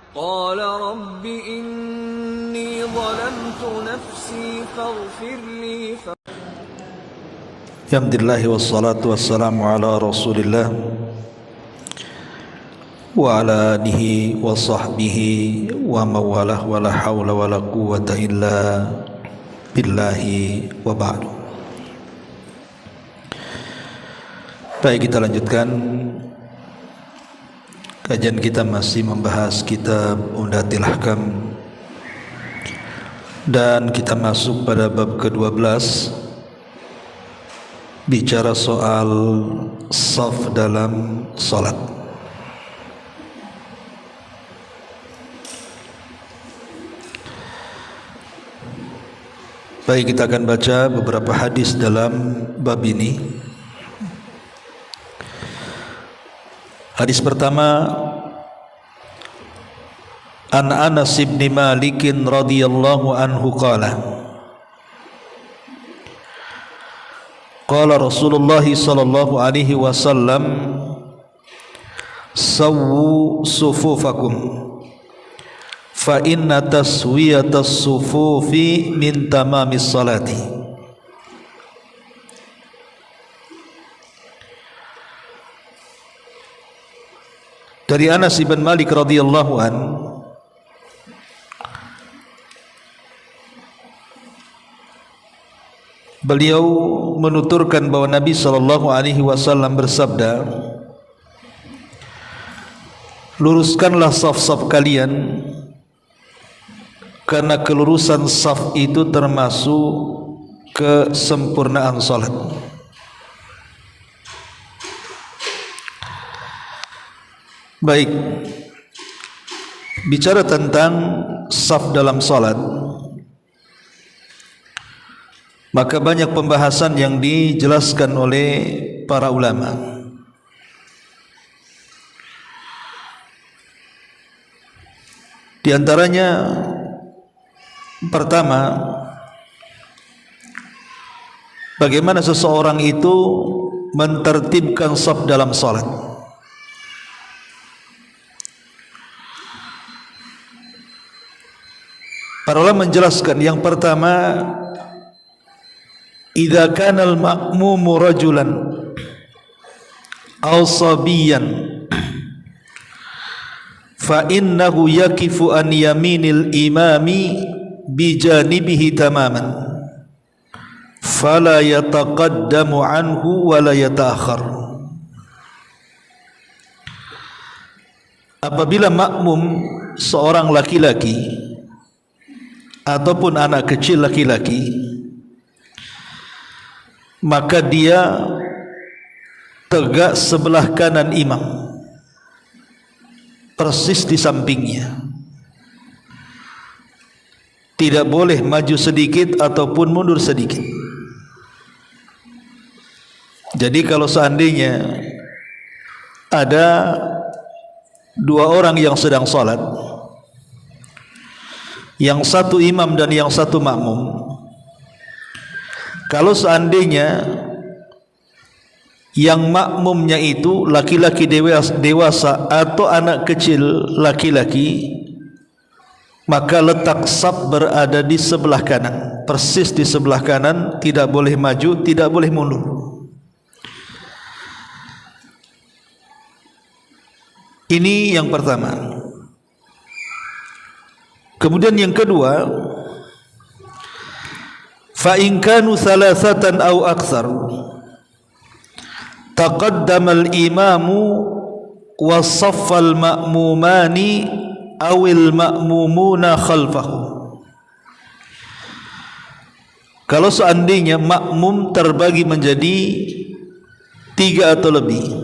قال رب إني ظلمت نفسي فاغفر لي Alhamdulillah wassalatu wassalamu ala Rasulillah wa ala alihi wa sahbihi wa mawalah wa la hawla wa la quwwata illa billahi wa ba'du. Baik, kita lanjutkan kajian kita, masih membahas kitab Umdatul Ahkam, dan kita masuk pada bab ke-12, bicara soal shaf dalam salat. Baik, kita akan baca beberapa hadis dalam bab ini. Hadis pertama, An Anas bin Malik radhiyallahu anhu qala Qala Rasulullah sallallahu alaihi wasallam sawwu sufufakum fa inna taswiyatas sufufi min tamamis salati. Dari Anas bin Malik radhiyallahu anhu, beliau menuturkan bahwa Nabi sallallahu alaihi wasallam bersabda, luruskanlah saf-saf kalian, karena kelurusan saf itu termasuk kesempurnaan salat. Baik, bicara tentang saf dalam salat, maka banyak pembahasan yang dijelaskan oleh para ulama. Di antaranya, pertama, bagaimana seseorang itu mentertibkan shaf dalam salat. Para ulama menjelaskan, yang pertama, idza kana al-ma'mumu rajulan aw sabiyan fa innahu yakifu an yaminil imami bi janibihi tamaman fala yataqaddamu anhu wa la yata'akhkhar. Apabila makmum seorang laki-laki ataupun anak kecil laki-laki, maka dia tegak sebelah kanan imam, persis di sampingnya, tidak boleh maju sedikit ataupun mundur sedikit. Jadi kalau seandainya ada dua orang yang sedang salat, yang satu imam dan yang satu makmum, kalau seandainya yang makmumnya itu laki-laki dewasa atau anak kecil laki-laki, maka letak shaf berada di sebelah kanan, persis di sebelah kanan, tidak boleh maju, tidak boleh mundur. Ini yang pertama. Kemudian yang kedua, fa in kanu thalathatan aw aktsar taqaddama al-imamu wa saffa al-ma'mumani aw al-ma'mumuna khalfahu. Kalau seandainya makmum terbagi menjadi 3 atau lebih,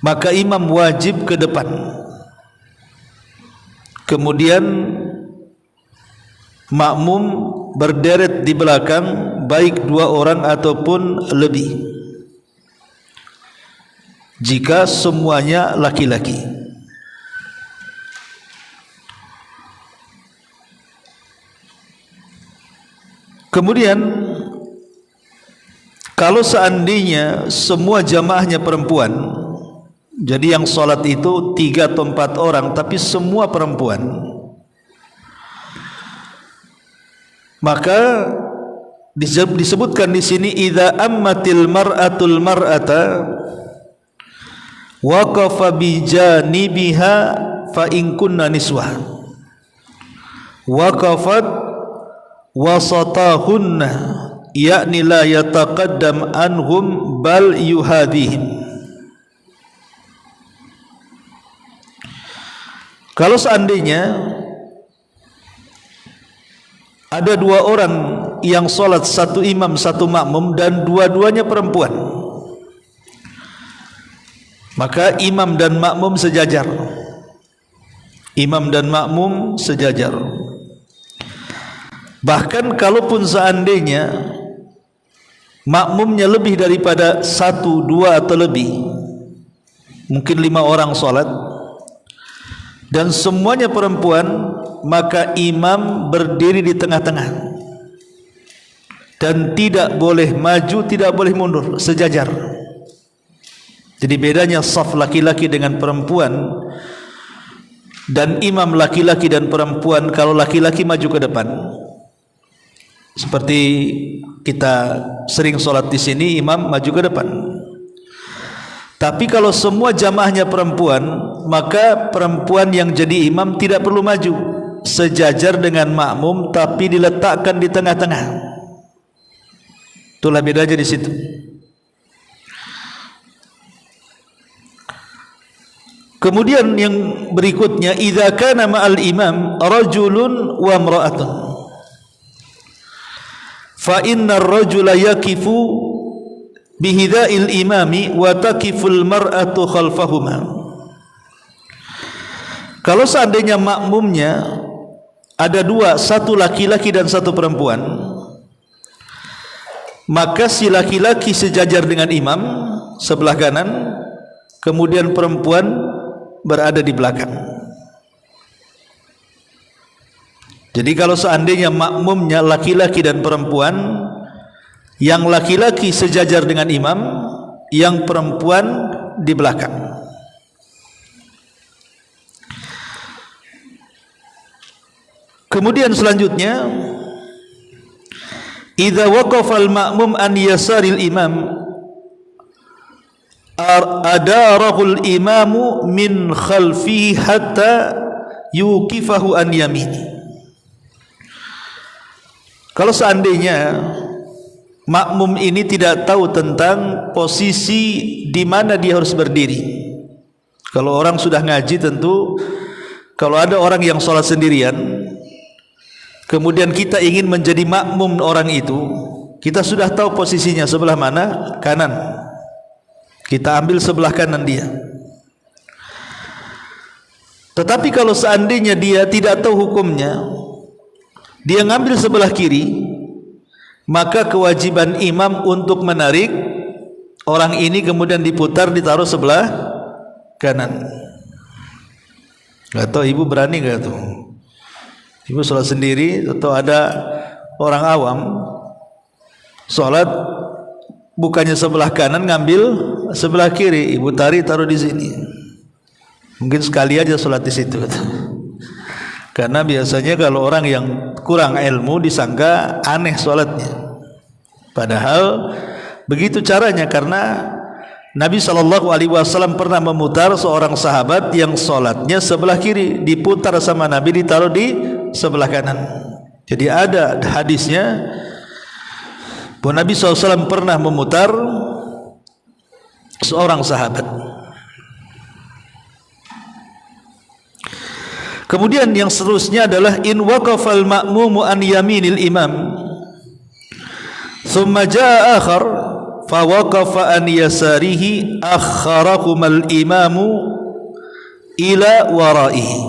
maka imam wajib ke depan, kemudian makmum berderet di belakang, baik 2 orang ataupun lebih, jika semuanya laki-laki. Kemudian kalau seandainya semua jamaahnya perempuan, Jadi yang solat itu 3 atau 4 orang, tapi semua perempuan. Maka disebutkan di sini, idza ammatil mar'atul mar'ata waqafa bi janibiha fa in kunna niswah waqafat wasatahunna, yakni la yataqaddam anhum bal yuhadihim. Kalau seandainya ada 2 orang yang solat, 1 imam 1 makmum, dan dua-duanya perempuan, maka imam dan makmum sejajar. Imam dan makmum sejajar. Bahkan kalaupun seandainya makmumnya lebih daripada 1, 2 atau lebih, mungkin 5 orang solat, dan semuanya perempuan, maka imam berdiri di tengah-tengah dan tidak boleh maju, tidak boleh mundur, sejajar. Jadi bedanya saf laki-laki dengan perempuan, dan imam laki-laki dan perempuan, kalau laki-laki maju ke depan, seperti kita sering solat di sini, imam maju ke depan. Tapi kalau semua jamaahnya perempuan, maka perempuan yang jadi imam tidak perlu maju, sejajar dengan makmum, tapi diletakkan di tengah-tengah. Itulah bedanya di situ. Kemudian yang berikutnya, idza kana ma'al imam rajulun wa imra'atun fa inna ar-rajula yaqifu bihida'il imami wa taqiful mar'atu khalfahuma. Kalau seandainya makmumnya ada 2, 1 laki-laki dan 1 perempuan, maka si laki-laki sejajar dengan imam sebelah kanan, kemudian perempuan berada di belakang. Jadi kalau seandainya makmumnya laki-laki dan perempuan, yang laki-laki sejajar dengan imam, yang perempuan di belakang. Kemudian selanjutnya, idza waqafa al-ma'mum an yasaril imam adarahul imamu min khalfihi hatta yuqifahu an yamini. Kalau seandainya makmum ini tidak tahu tentang posisi di mana dia harus berdiri. Kalau orang sudah ngaji, tentu kalau ada orang yang sholat sendirian, kemudian kita ingin menjadi makmum orang itu, kita sudah tahu posisinya sebelah mana, kanan. Kita ambil sebelah kanan dia. Tetapi kalau seandainya dia tidak tahu hukumnya, dia ngambil sebelah kiri, maka kewajiban imam untuk menarik orang ini, kemudian diputar, ditaruh sebelah kanan. Gak tahu ibu berani gak tuh? Ibu sholat sendiri atau ada orang awam sholat, bukannya sebelah kanan, ngambil sebelah kiri, ibu tarik, taruh di sini. Mungkin sekali aja sholat di situ. Karena biasanya kalau orang yang kurang ilmu disangka aneh sholatnya. Padahal begitu caranya, karena Nabi SAW pernah memutar seorang sahabat yang sholatnya sebelah kiri, diputar sama Nabi, ditaruh di sebelah kanan. Jadi ada hadisnya bahwa Nabi SAW pernah memutar seorang sahabat. Kemudian yang seterusnya adalah in waqafal ma'mumu an yaminil imam thumma jaa akhar fa waqafa an yasarihi akharakumal imamu ila waraihi.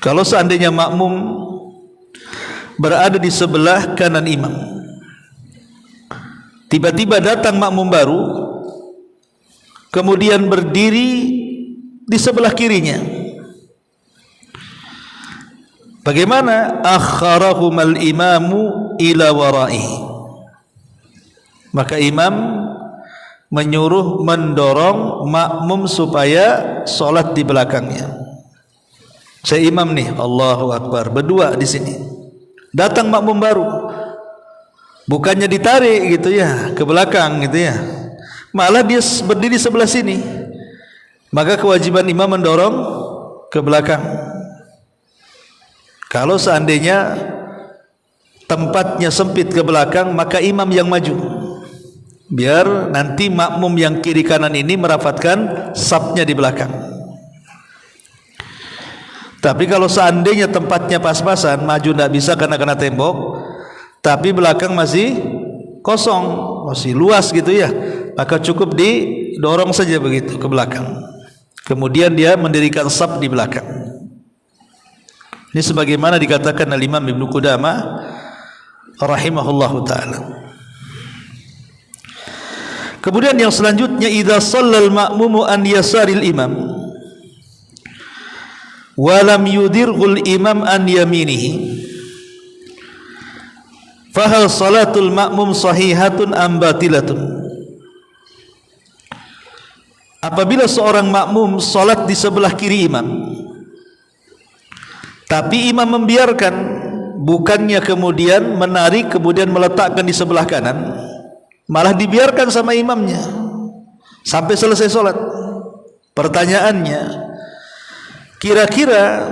Kalau seandainya makmum berada di sebelah kanan imam, tiba-tiba datang makmum baru, kemudian berdiri di sebelah kirinya, bagaimana? Akharahumal imamu ila warai. Maka imam menyuruh, mendorong makmum supaya solat di belakangnya. Saya imam nih, Allahu Akbar, berdua di sini. Datang makmum baru, bukannya ditarik gitu ya ke belakang gitu ya, malah dia berdiri sebelah sini. Maka kewajiban imam mendorong ke belakang. Kalau seandainya tempatnya sempit ke belakang, maka imam yang maju, biar nanti makmum yang kiri kanan ini merapatkan safnya di belakang. Tapi kalau seandainya tempatnya pas-pasan, maju tidak bisa karena kena tembok, tapi belakang masih kosong, masih luas gitu ya, maka cukup didorong saja begitu ke belakang. Kemudian dia mendirikan saf di belakang. Ini sebagaimana dikatakan oleh Imam Ibnu Qudamah rahimahullahu taala. Kemudian yang selanjutnya, idza shallal ma'mumu an yasaril imam wa lam yudirghul imam an yaminihi fa hal salatul ma'mum sahihatun am batilatun. Apabila seorang makmum salat di sebelah kiri imam, tapi imam membiarkan, bukannya kemudian menarik kemudian meletakkan di sebelah kanan, malah dibiarkan sama imamnya sampai selesai solat. Pertanyaannya, kira-kira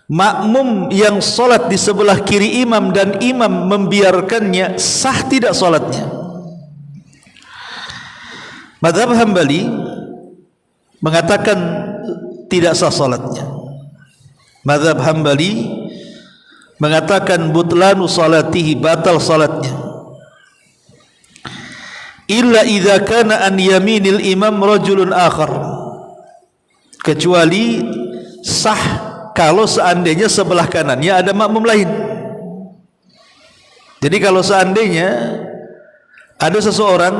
makmum yang solat di sebelah kiri imam dan imam membiarkannya, sah tidak solatnya? Mazhab Hambali mengatakan tidak sah solatnya. Mazhab Hambali mengatakan butlanu salatihi, batal salatnya. Illa idza kana an yaminil imam rajulun akhar, kecuali sah kalau seandainya sebelah kanannya ada makmum lain. Jadi kalau seandainya ada seseorang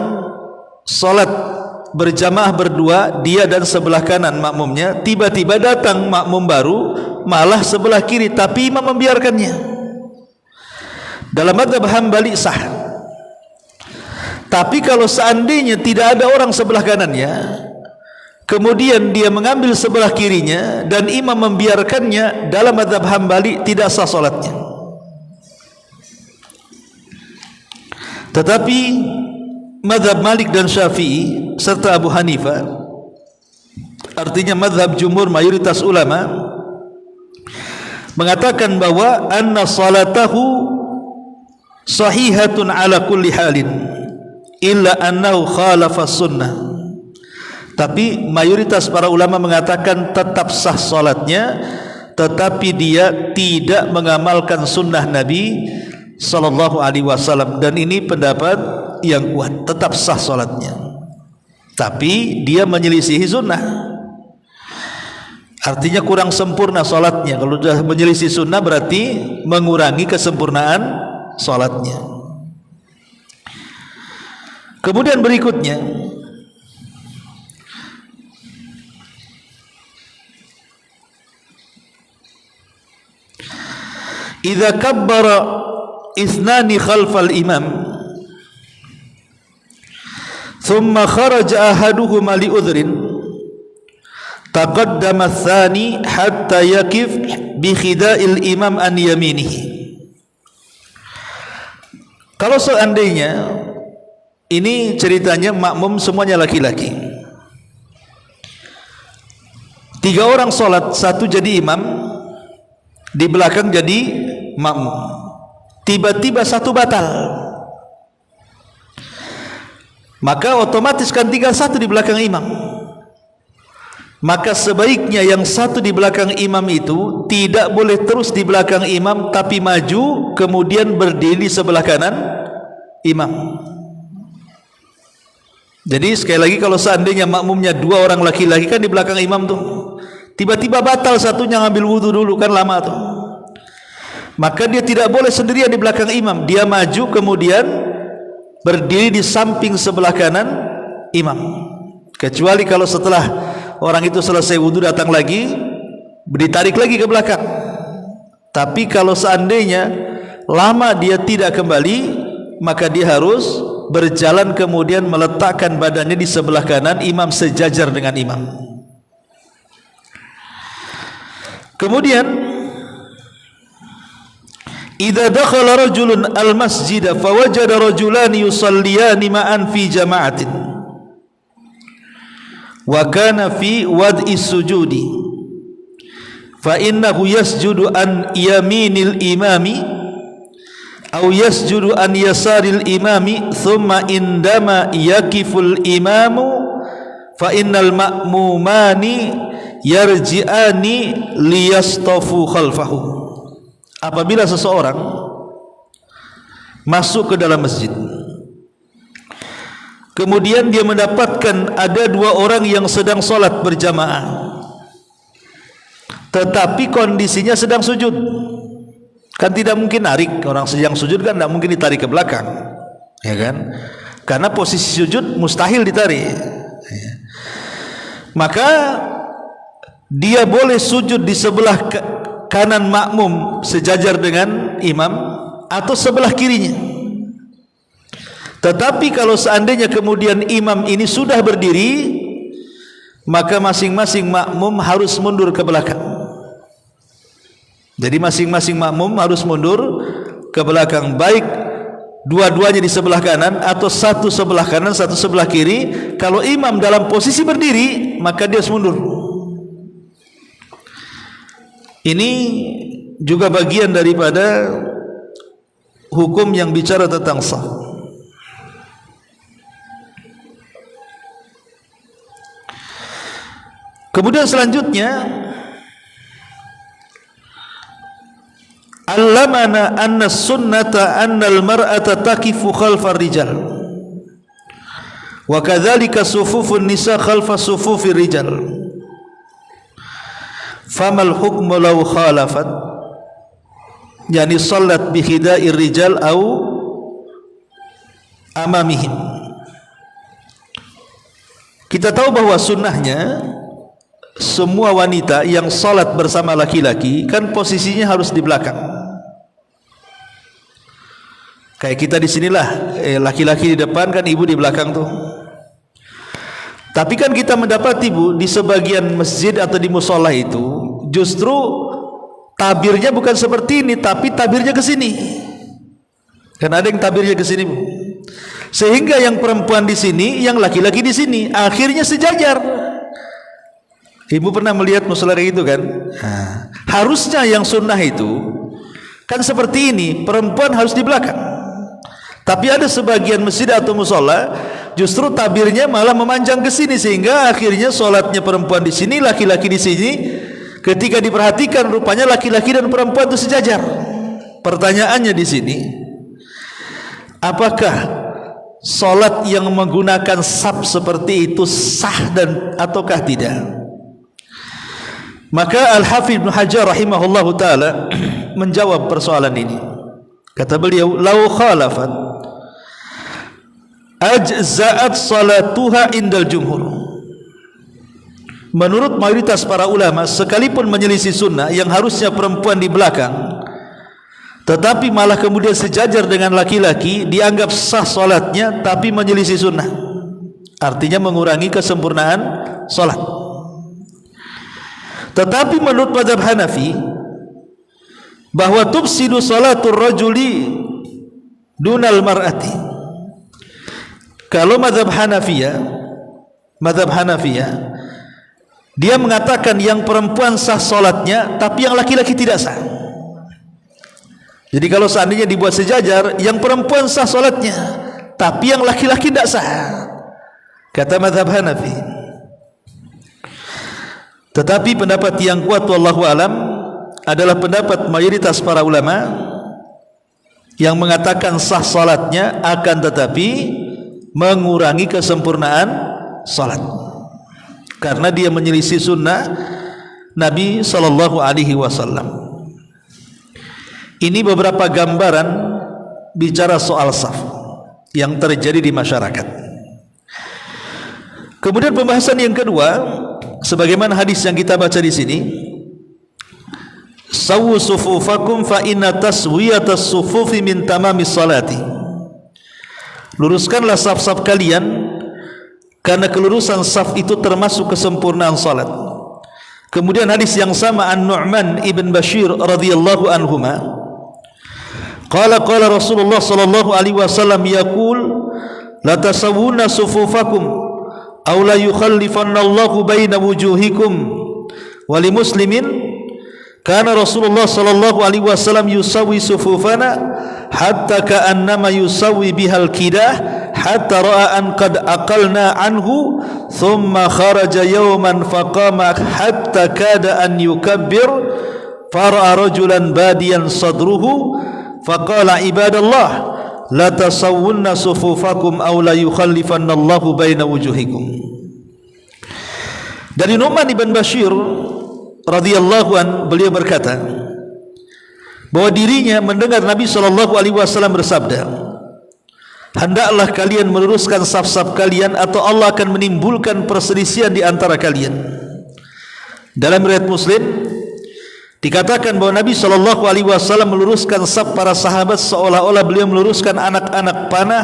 salat berjamaah berdua, dia dan sebelah kanan makmumnya, tiba-tiba datang makmum baru malah sebelah kiri, tapi imam membiarkannya, dalam mazhab Hambali sah. Tapi kalau seandainya tidak ada orang sebelah kanannya, kemudian dia mengambil sebelah kirinya dan imam membiarkannya, dalam mazhab Hambali tidak sah salatnya. Tetapi mazhab Malik dan Syafi'i serta Abu Hanifah, artinya mazhab jumhur mayoritas ulama, mengatakan bahwa anna salatahu sahihatun ala kulli halin illa annahu khalafa sunnah. Tapi mayoritas para ulama mengatakan tetap sah salatnya, tetapi dia tidak mengamalkan sunnah Nabi sallallahu alaihi wasallam, dan ini pendapat yang kuat, tetap sah salatnya, tapi dia menyelisihi sunnah. Artinya kurang sempurna salatnya. Kalau sudah menyelisih sunnah berarti mengurangi kesempurnaan salatnya. Kemudian berikutnya, idza kabbara ithnani khalfal imam thumma kharaja ahaduhuma li udhrin taqaddama ath-thani hatta yakif bi khida'il imam an yaminihi. Kalau seandainya ini ceritanya makmum semuanya laki-laki, 3 orang solat, 1 jadi imam, di belakang jadi makmum, tiba-tiba 1 batal, maka otomatis kan tinggal 1 di belakang imam. Maka sebaiknya yang 1 di belakang imam itu tidak boleh terus di belakang imam, tapi maju kemudian berdiri di sebelah kanan imam. Jadi sekali lagi, kalau seandainya makmumnya 2 orang laki-laki kan di belakang imam tuh, tiba-tiba batal satunya ngambil wudu dulu, kan lama tuh, maka dia tidak boleh sendirian di belakang imam, dia maju kemudian berdiri di samping sebelah kanan imam. Kecuali kalau setelah orang itu selesai wudu datang lagi, ditarik lagi ke belakang. Tapi kalau seandainya lama dia tidak kembali, maka dia harus berjalan kemudian meletakkan badannya di sebelah kanan imam sejajar dengan imam. Kemudian idza dakhala rajulun al-masjid fawajada rajulan yusalliyani ma'an fi jama'atin wa kana fi wad'i sujudi fa innahu yasjudu an yaminil imami aw yasjudu an yasaril imami thumma indama yakiful imamu fa innal ma'mumani yarji'ani liyastafu khalfahu. Apabila seseorang masuk ke dalam masjid, kemudian dia mendapatkan ada dua orang yang sedang sholat berjamaah, tetapi kondisinya sedang sujud. Kan tidak mungkin narik, orang sedang sujud kan tidak mungkin ditarik ke belakang, ya kan? Karena posisi sujud mustahil ditarik. Maka dia boleh sujud di sebelah kanan makmum sejajar dengan imam atau sebelah kirinya. Tetapi kalau seandainya kemudian imam ini sudah berdiri, maka masing-masing makmum harus mundur ke belakang. Jadi masing-masing makmum harus mundur ke belakang, baik dua-duanya di sebelah kanan atau satu sebelah kanan satu sebelah kiri. Kalau imam dalam posisi berdiri, maka dia harus mundur. Ini juga bagian daripada hukum yang bicara tentang saf. Kemudian selanjutnya, allamana anna sunnata anna al-mar'ata taqifu khalfa ar-rijal wa kadzalika sufufun nisa khalfa sufufir rijal. Famal hukmu law khalafat, yani salat bi khida'ir rijal au amamihim. Kita tahu bahwa sunnahnya semua wanita yang salat bersama laki-laki kan posisinya harus di belakang. Kayak kita di sinilah, laki-laki di depan kan ibu di belakang tuh. Tapi kan kita mendapati Bu, di sebagian masjid atau di musola itu justru tabirnya bukan seperti ini, tapi tabirnya ke sini. Kan ada yang tabirnya ke sini Bu. Sehingga yang perempuan di sini, yang laki-laki di sini, akhirnya sejajar. Ibu pernah melihat musola kayak gitu kan? Nah, harusnya yang sunnah itu kan seperti ini, perempuan harus di belakang. Tapi ada sebagian masjid atau musola justru tabirnya malah memanjang ke sini, sehingga akhirnya sholatnya perempuan di sini, laki-laki di sini. Ketika diperhatikan rupanya laki-laki dan perempuan itu sejajar. Pertanyaannya di sini, apakah sholat yang menggunakan saf seperti itu sah dan ataukah tidak? Maka Al-Hafidz Ibnu Hajar rahimahullahu taala menjawab persoalan ini. Kata beliau, "Lau khalafat ajza'at salatuha indal jumhur." Menurut mayoritas para ulama, sekalipun menyelisih sunnah yang harusnya perempuan di belakang, tetapi malah kemudian sejajar dengan laki-laki, dianggap sah salatnya, tapi menyelisih sunnah. Artinya mengurangi kesempurnaan salat. Tetapi menurut mazhab Hanafi, bahwa tufsidu salatul rajuli dunal mar'ati. Kalau mazhab Hanafiyah, dia mengatakan yang perempuan sah salatnya, tapi yang laki-laki tidak sah. Jadi kalau seandainya dibuat sejajar, yang perempuan sah salatnya, tapi yang laki-laki tidak sah, kata mazhab Hanafi. Tetapi pendapat yang kuat wallahu alam adalah pendapat mayoritas para ulama yang mengatakan sah salatnya, akan tetapi mengurangi kesempurnaan salat karena dia menyelisih sunnah Nabi sallallahu alaihi wasallam. Ini beberapa gambaran bicara soal saf yang terjadi di masyarakat. Kemudian pembahasan yang kedua, sebagaimana hadis yang kita baca di sini, sawu sufufakum fa inna taswiyatas sufufi min tamamis salati. Luruskanlah saf-saf kalian, karena kelurusan saf itu termasuk kesempurnaan salat. Kemudian hadis yang sama An-Nu'man ibn Bashir radhiyallahu anhuma, qala Rasulullah sallallahu alaihi wasallam yaqul la tasawwuna sufufakum aw la yukhallifanna Allahu baina wujuhikum. Wa li Muslimin kana Rasulullah sallallahu alaihi wasallam yusawwi sufufana hatta ka'annama yusawwi bihal kidah hatta ra'a an qad aqalna anhu thumma kharaja yawman faqama hatta kada an yukabbir fara'a rajulan badiyan sadruhu faqala ibadallah la tasawwunna sufufakum aw la yukhallifanna Allahu baina wujuhikum. Dari Nu'man ibn Bashir radhiyallahu an, beliau berkata bahwa dirinya mendengar Nabi sallallahu alaihi wasallam bersabda, hendaklah kalian meluruskan saf-saf kalian atau Allah akan menimbulkan perselisihan di antara kalian. Dalam riwayat Muslim dikatakan bahwa Nabi sallallahu alaihi wasallam meluruskan saf para sahabat seolah-olah beliau meluruskan anak-anak panah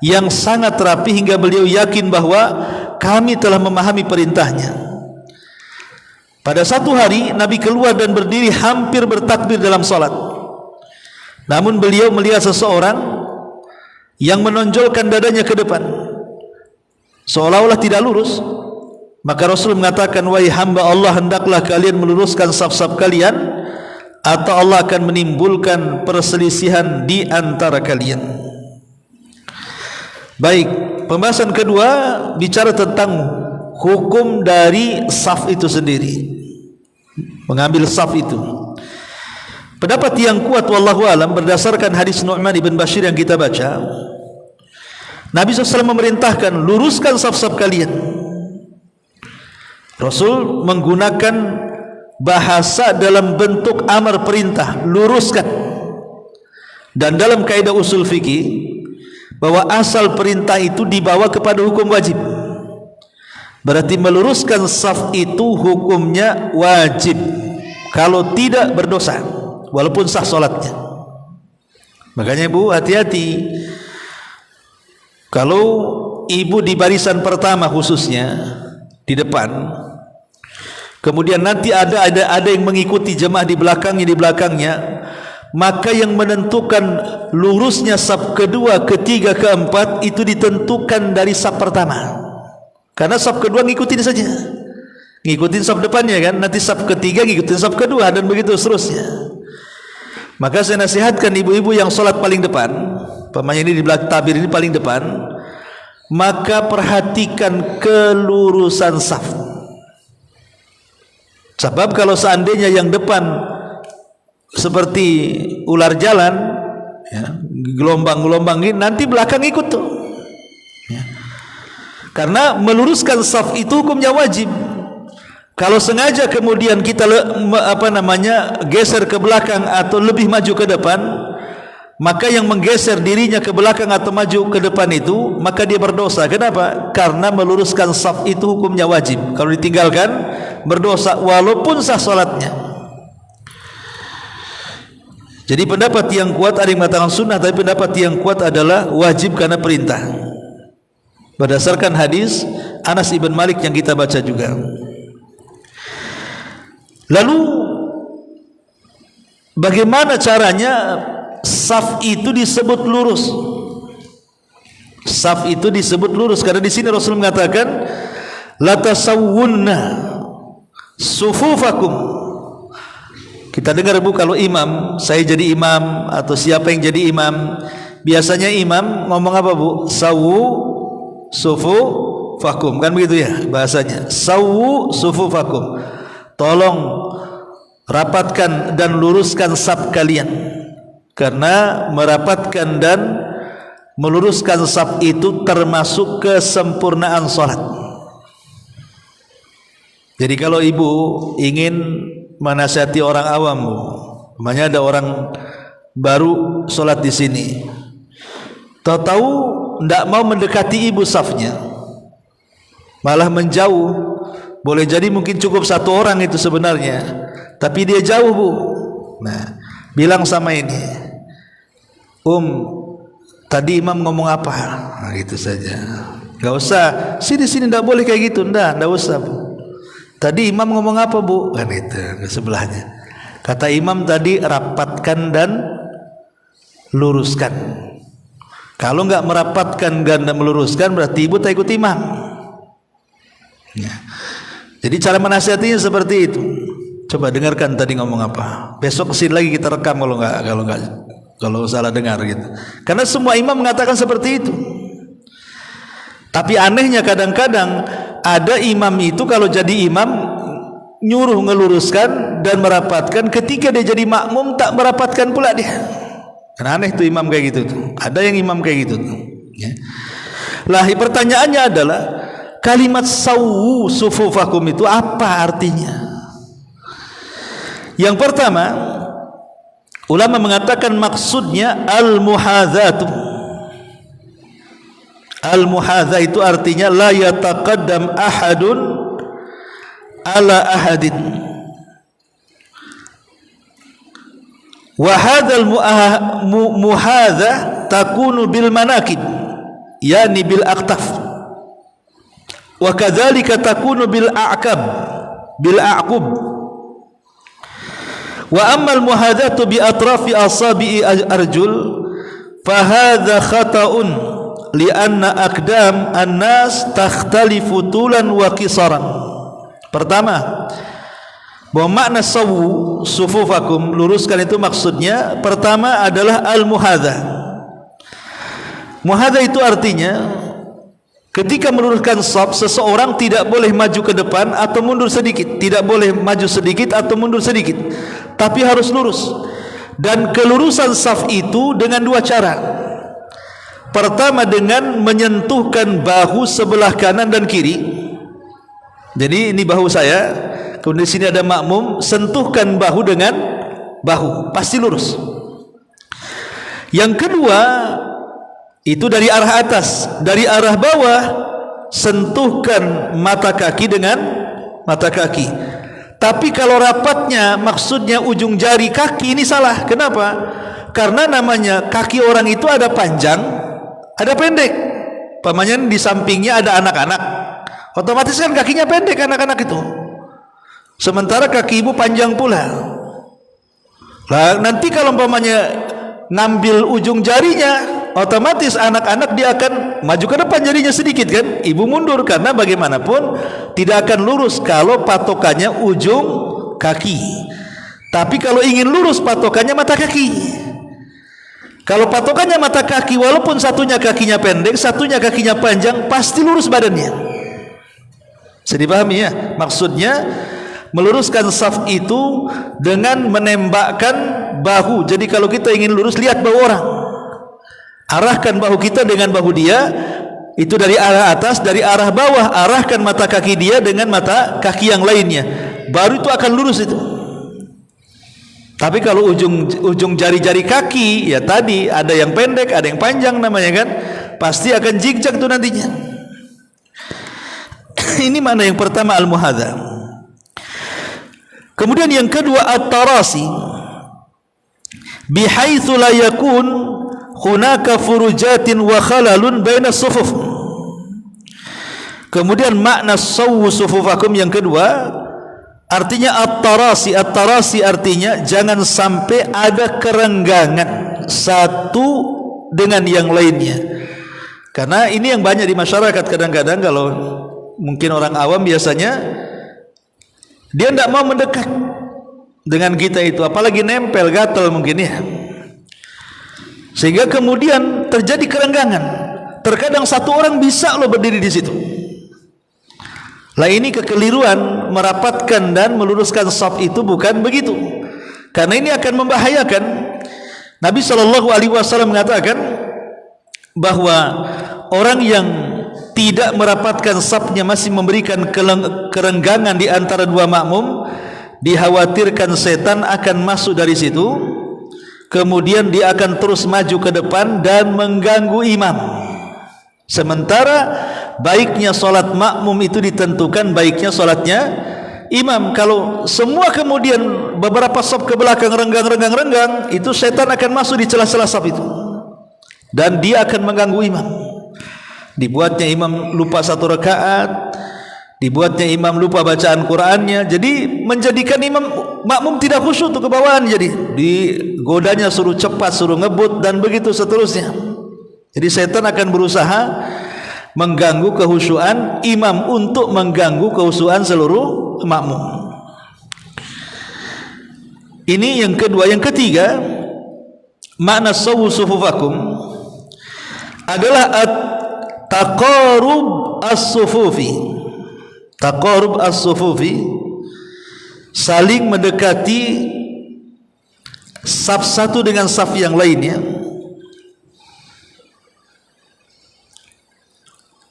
yang sangat rapi hingga beliau yakin bahwa kami telah memahami perintahnya. Pada satu hari Nabi keluar dan berdiri hampir bertakbir dalam salat. Namun beliau melihat seseorang yang menonjolkan dadanya ke depan seolah-olah tidak lurus. Maka Rasul mengatakan, wahai hamba Allah, hendaklah kalian meluruskan saf-saf kalian atau Allah akan menimbulkan perselisihan di antara kalian. Baik, pembahasan kedua bicara tentang hukum dari saf itu sendiri, mengambil saf itu. Pendapat yang kuat wallahu alam berdasarkan hadis Nu'man ibn Bashir yang kita baca, Nabi SAW memerintahkan luruskan saf-saf kalian. Rasul menggunakan bahasa dalam bentuk amar perintah, luruskan. Dan dalam kaidah usul fikih bahwa asal perintah itu dibawa kepada hukum wajib. Berarti meluruskan saf itu hukumnya wajib. Kalau tidak berdosa, walaupun sah solatnya. Makanya ibu hati-hati. Kalau ibu di barisan pertama khususnya di depan, kemudian nanti ada yang mengikuti jemaah di belakangnya, maka yang menentukan lurusnya saf kedua, ketiga, keempat itu ditentukan dari saf pertama. Karena saf kedua ngikutin saja, ngikutin saf depannya kan, nanti saf ketiga ngikutin saf kedua dan begitu seterusnya. Maka saya nasihatkan ibu-ibu yang sholat paling depan, pemain ini di belakang tabir ini paling depan, maka perhatikan kelurusan saf. Sebab kalau seandainya yang depan seperti ular jalan, ya, gelombang-gelombang ini, nanti belakang ikut tuh. Ya. Karena meluruskan saf itu hukumnya wajib. Kalau sengaja kemudian kita geser ke belakang atau lebih maju ke depan, maka yang menggeser dirinya ke belakang atau maju ke depan itu, maka dia berdosa. Kenapa? Karena meluruskan saf itu hukumnya wajib. Kalau ditinggalkan berdosa walaupun sah salatnya. Jadi pendapat yang kuat ada yang mengatakan sunnah, tapi pendapat yang kuat adalah wajib karena perintah. Berdasarkan hadis Anas ibn Malik yang kita baca juga. Lalu bagaimana caranya saf itu disebut lurus? Saf itu disebut lurus karena di sini Rasul mengatakan la tasawwunna sufufakum. Kita dengar Bu, kalau imam, saya jadi imam atau siapa yang jadi imam, biasanya imam ngomong apa Bu? Sawu sufufakum, kan begitu ya bahasanya. Sawu sufufakum. Tolong rapatkan dan luruskan saf kalian. Karena merapatkan dan meluruskan saf itu termasuk kesempurnaan salat. Jadi kalau ibu ingin menasihati orang awam, namanya ada orang baru sholat di sini, tahu-tahu tidak mau mendekati ibu safnya, malah menjauh. Boleh jadi mungkin cukup satu orang itu sebenarnya, tapi dia jauh Bu. Nah, bilang sama ini, tadi imam ngomong apa? Nah, gitu saja. Gak usah sini tidak boleh kayak gitu, ndak usah Bu. Tadi imam ngomong apa Bu? Kan itu ke sebelahnya. Kata imam tadi rapatkan dan luruskan. Kalau nggak merapatkan dan meluruskan berarti ibu tak ikut imam. Ya. Jadi cara menasihatinya seperti itu. Coba dengarkan tadi ngomong apa. Besok kesini lagi kita rekam kalau salah dengar gitu. Karena semua imam mengatakan seperti itu. Tapi anehnya kadang-kadang ada imam itu kalau jadi imam nyuruh ngeluruskan dan merapatkan, ketika dia jadi makmum tak merapatkan pula dia. Karena aneh tuh imam kayak gitu tuh. Ada yang imam kayak gitu tuh. Ya. Lah pertanyaannya adalah kalimat sawu sufufakum itu apa artinya? Yang pertama, ulama mengatakan maksudnya al-muhadzatu. Al-muhadza itu artinya la yataqaddam ahadun ala ahadin. Wa hadzal muhadza takunu bil manakib, yani bil aqtaf. Wa kadzalika takunu bil a'qab, bil a'qub. Wa amma al muhadzatu bi atrafi asabi'i arjul fa hadza khata'un li'anna aqdam an-nas takhtalifu tulan wa qisaran. Pertama, bahwa makna sawu sufufakum, luruskan itu maksudnya pertama adalah al-muhadza. Muhadza itu artinya ketika meluruskan shaf, seseorang tidak boleh maju ke depan atau mundur sedikit, tidak boleh maju sedikit atau mundur sedikit, tapi harus lurus. Dan kelurusan shaf itu dengan dua cara. Pertama dengan menyentuhkan bahu sebelah kanan dan kiri. Jadi ini bahu saya, kemudian di sini ada makmum, sentuhkan bahu dengan bahu, pasti lurus. Yang kedua itu dari arah atas, dari arah bawah sentuhkan mata kaki dengan mata kaki. Tapi kalau rapatnya maksudnya ujung jari kaki, ini salah. Kenapa? Karena namanya kaki orang itu ada panjang, ada pendek. Pamannya di sampingnya ada anak-anak, otomatis kan kakinya pendek anak-anak itu. Sementara kaki ibu panjang pula. Lah nanti kalau pamannya ngambil ujung jarinya, otomatis anak-anak dia akan maju ke depan jarinya sedikit kan, ibu mundur, karena bagaimanapun tidak akan lurus kalau patokannya ujung kaki. Tapi kalau ingin lurus patokannya mata kaki. Kalau patokannya mata kaki, walaupun satunya kakinya pendek, satunya kakinya panjang, pasti lurus badannya. Bisa dipahami ya? Maksudnya meluruskan shaf itu dengan menembakkan bahu. Jadi kalau kita ingin lurus, lihat bahu orang, arahkan bahu kita dengan bahu dia, itu dari arah atas, dari arah bawah arahkan mata kaki dia dengan mata kaki yang lainnya, baru itu akan lurus itu. Tapi kalau ujung jari-jari kaki, ya tadi ada yang pendek, ada yang panjang namanya kan, pasti akan zigzag tuh nantinya. Ini makna yang pertama al-muhadza. Kemudian yang kedua at-tarasi, bihaitsu la yakun hunaka furujatin wa khalalun baina sufuf. Kemudian makna sawu sufufakum yang kedua artinya at-tarasi. At-tarasi artinya jangan sampai ada kerenggangan satu dengan yang lainnya. Karena ini yang banyak di masyarakat, kadang-kadang kalau mungkin orang awam biasanya dia tidak mau mendekat dengan kita itu, apalagi nempel, gatal mungkin ya, sehingga kemudian terjadi kerenggangan. Terkadang satu orang bisa loh berdiri di situ. Lah ini kekeliruan, merapatkan dan meluruskan shaf itu bukan begitu, karena ini akan membahayakan. Nabi SAW mengatakan bahwa orang yang tidak merapatkan shafnya, masih memberikan kerenggangan di antara dua makmum, dikhawatirkan setan akan masuk dari situ, kemudian dia akan terus maju ke depan dan mengganggu imam. Sementara baiknya solat makmum itu ditentukan baiknya solatnya imam. Kalau semua kemudian beberapa shaf ke belakang renggang, itu setan akan masuk di celah-celah shaf itu. dan dia akan mengganggu imam. Dibuatnya imam lupa 1 rakaat, dibuatnya imam lupa bacaan Qur'annya, jadi menjadikan imam makmum tidak khusyuk untuk kebawaan. Jadi digodanya suruh cepat, suruh ngebut, dan begitu seterusnya. Jadi setan akan berusaha mengganggu kehusyuan imam untuk mengganggu kehusyuan seluruh makmum. Ini yang kedua. Yang ketiga, makna sawu sufufakum adalah taqarub as-sufufi. Taqarub as-sufufi, saling mendekati saf satu dengan saf yang lainnya.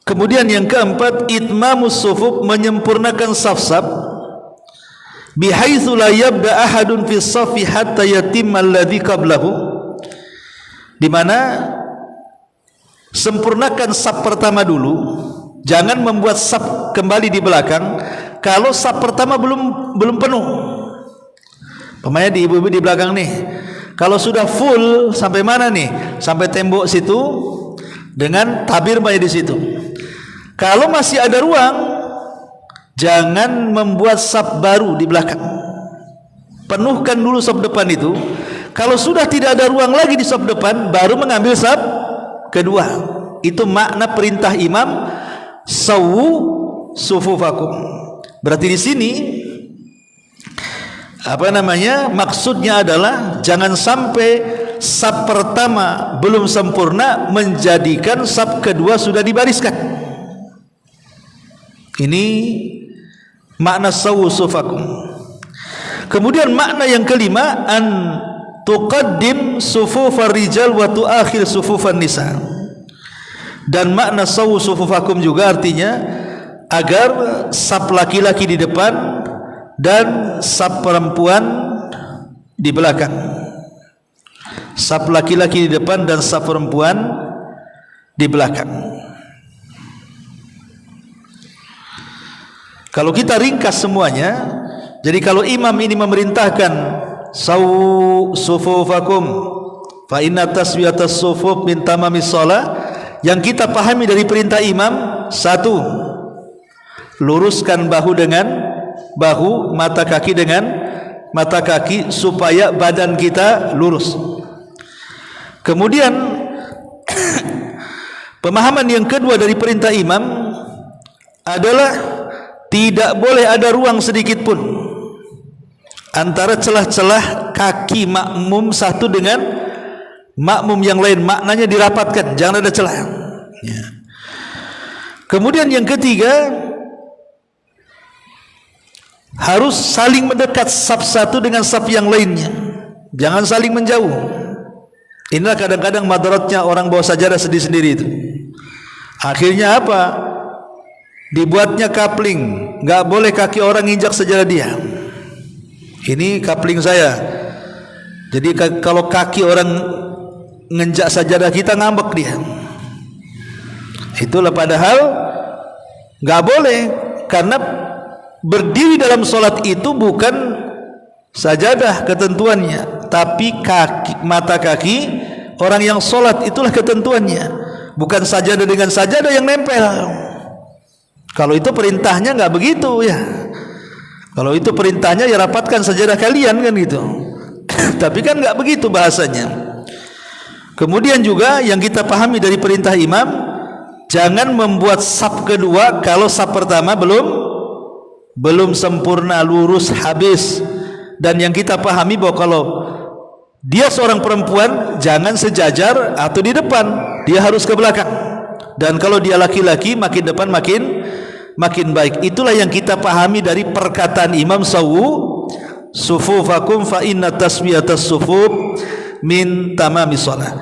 Kemudian yang keempat, itmamus sufuf, menyempurnakan saf-saf, bihaitsu la yabda ahadun fi saffi hatta yatimma alladhi qablahu, di mana sempurnakan saf pertama dulu, jangan membuat saf kembali di belakang kalau saf pertama belum penuh. Pemainnya di ibu-ibu di belakang nih, kalau sudah full sampai mana nih? Sampai tembok situ dengan tabir di situ. Kalau masih ada ruang, jangan membuat saf baru di belakang. Penuhkan dulu saf depan itu. Kalau sudah tidak ada ruang lagi di saf depan, baru mengambil saf kedua. Itu makna perintah imam, sawu sufufakum. Berarti di sini maksudnya adalah jangan sampai saf pertama belum sempurna menjadikan saf kedua sudah dibariskan. Ini makna sawu sufufakum. Kemudian makna yang kelima, an tuqaddim sufufar rijal wa tuakhir sufufan nisa. Dan makna sawu sufufakum juga artinya agar saf laki-laki di depan dan saf perempuan di belakang. Saf laki-laki di depan dan saf perempuan di belakang. Kalau kita ringkas semuanya, jadi kalau imam ini memerintahkan sawu sufufakum fa inna taswiyatas sufuf min tamamis shalah, yang kita pahami dari perintah imam, satu, luruskan bahu dengan bahu, mata kaki dengan mata kaki, supaya badan kita lurus. Kemudian pemahaman yang kedua dari perintah imam adalah tidak boleh ada ruang sedikit pun antara celah-celah kaki makmum satu dengan makmum yang lain. Maknanya dirapatkan, jangan ada celah. Kemudian yang ketiga, harus saling mendekat saf satu dengan saf yang lainnya, jangan saling menjauh. Inilah kadang-kadang madaratnya orang bawa sajadah sendiri-sendiri itu. Akhirnya apa? Dibuatnya kapling, nggak boleh kaki orang injak sajadah dia. Ini kapling saya. Jadi kalau kaki orang nginjak sajadah kita, ngambek dia. Itulah padahal nggak boleh, karena berdiri dalam solat itu bukan sajadah ketentuannya, tapi mata kaki orang yang solat itulah ketentuannya, bukan sajadah dengan sajadah yang nempel. Kalau itu perintahnya nggak begitu ya. Kalau itu perintahnya ya rapatkan sajadah kalian kan gitu. Tapi kan nggak begitu bahasanya. Kemudian juga yang kita pahami dari perintah imam, jangan membuat saf kedua kalau saf pertama belum sempurna lurus habis. Dan yang kita pahami bahwa kalau dia seorang perempuan, jangan sejajar atau di depan, dia harus ke belakang. Dan kalau dia laki-laki, makin depan makin baik. Itulah yang kita pahami dari perkataan imam, sawu sufufakum fa inna taswiyatas sufuf min tamamis shalah.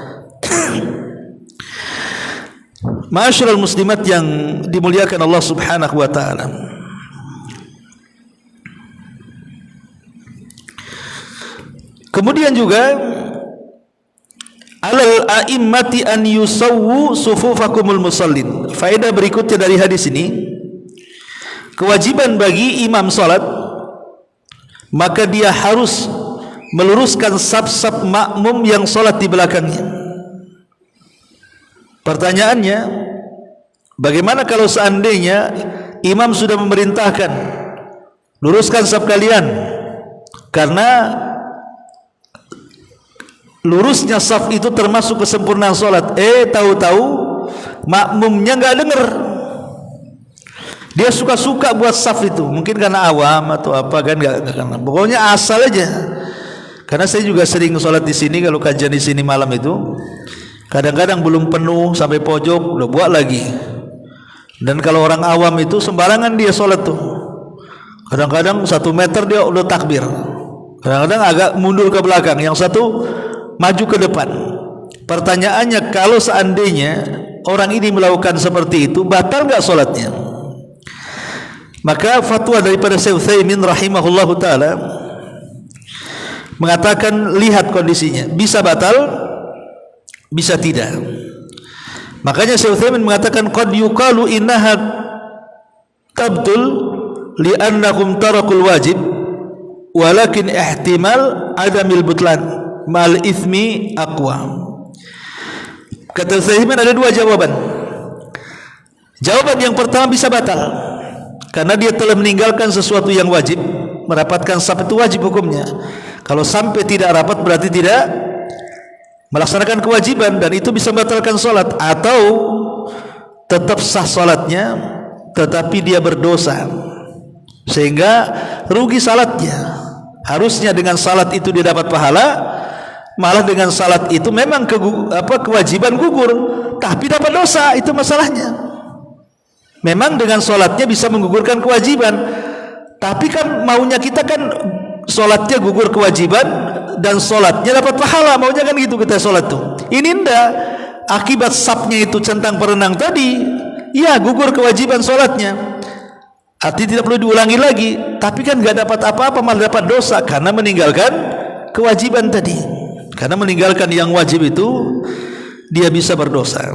Ma'asyiral muslimat yang dimuliakan Allah Subhanahu wa taala. Kemudian juga alal a'immati an yusawwu sufufakumul musallin. Faedah berikutnya dari hadis ini, kewajiban bagi imam salat, maka dia harus meluruskan saf-saf makmum yang salat di belakangnya. Pertanyaannya, bagaimana kalau seandainya imam sudah memerintahkan luruskan saf kalian, karena lurusnya saf itu termasuk kesempurnaan solat. Tahu-tahu makmumnya nggak dengar, dia suka-suka buat saf itu, mungkin karena awam atau apa kan, nggak karena, pokoknya asal aja. Karena saya juga sering sholat di sini, kalau kajian di sini malam itu, kadang-kadang belum penuh sampai pojok udah buat lagi. Dan kalau orang awam itu sembarangan dia sholat tuh, kadang-kadang 1 meter dia udah takbir, kadang-kadang agak mundur ke belakang, yang satu maju ke depan. Pertanyaannya, kalau seandainya orang ini melakukan seperti itu, batal nggak sholatnya? Maka fatwa daripada Syekh Utsaimin rahimahullahu taala mengatakan, lihat kondisinya, bisa batal, bisa tidak. Makanya Syekh Utsaimin mengatakan, qad yuqalu innaha tabtul li'annahum tarakul wajib, walakin ihtimal adamil butlan mal ithmi aqwa. Kata Utsaimin ada 2 jawaban. Jawaban yang pertama, bisa batal karena dia telah meninggalkan sesuatu yang wajib. Merapatkan saf itu wajib hukumnya. Kalau sampai tidak rapat berarti tidak melaksanakan kewajiban, dan itu bisa membatalkan sholat. Atau tetap sah sholatnya tetapi dia berdosa sehingga rugi salatnya. Harusnya dengan salat itu dia dapat pahala, malah dengan salat itu memang kewajiban gugur tapi dapat dosa. Itu masalahnya. Memang dengan sholatnya bisa menggugurkan kewajiban, tapi kan maunya kita kan sholatnya gugur kewajiban dan sholatnya dapat pahala, maunya kan gitu kita sholat tuh. Ini ndak, akibat safnya itu centang perenang tadi, ya gugur kewajiban sholatnya, artinya tidak perlu diulangi lagi, tapi kan nggak dapat apa-apa, malah dapat dosa karena meninggalkan kewajiban tadi. Karena meninggalkan yang wajib itu dia bisa berdosa.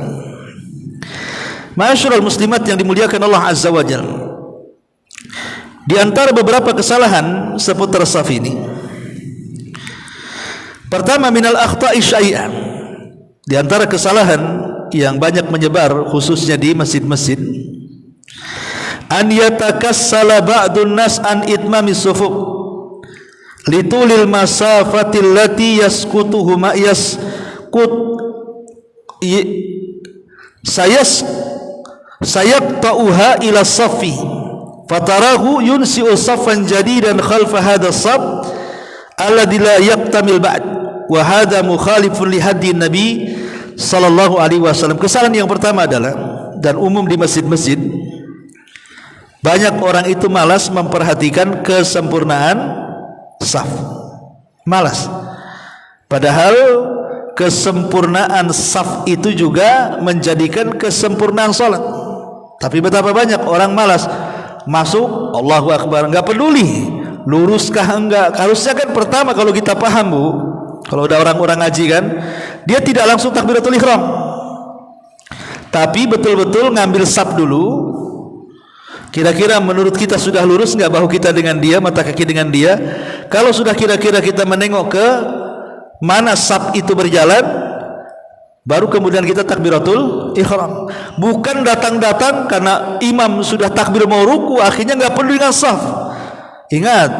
Ma'asyiral muslimat yang dimuliakan Allah Azza wa Jalla, di antara beberapa kesalahan seputar saf ini, pertama, minal akhta'i syai'an, di antara kesalahan yang banyak menyebar khususnya di masjid-masjid, an yatakassala ba'dun nas an itmamis sufuf litulil masafatil lati yasqutuhuma sayaqta'uha ila safi fatarahu yunsi'u saffan jadidan khalfa hadha as-saff alladhi la yaqtamil ba'd wa hadha mukhalifun li hadi Nabi sallallahu alaihi wasallam. Kesalahan yang pertama adalah, dan umum di masjid-masjid, banyak orang itu malas memperhatikan kesempurnaan saf. Malas. Padahal kesempurnaan saf itu juga menjadikan kesempurnaan salat. Tapi betapa banyak orang malas masuk, Allahu Akbar, enggak peduli luruskah enggak. Harusnya kan pertama kalau kita paham, Bu, kalau ada orang-orang ngaji kan, dia tidak langsung takbiratul ihram, tapi betul-betul ngambil saf dulu. Kira-kira menurut kita sudah lurus enggak bahu kita dengan dia, mata kaki dengan dia. Kalau sudah kira-kira kita menengok ke mana saf itu berjalan, baru kemudian kita takbiratul ihram. Bukan datang-datang karena imam sudah takbir mau ruku, akhirnya enggak perlu dengan saf. Ingat,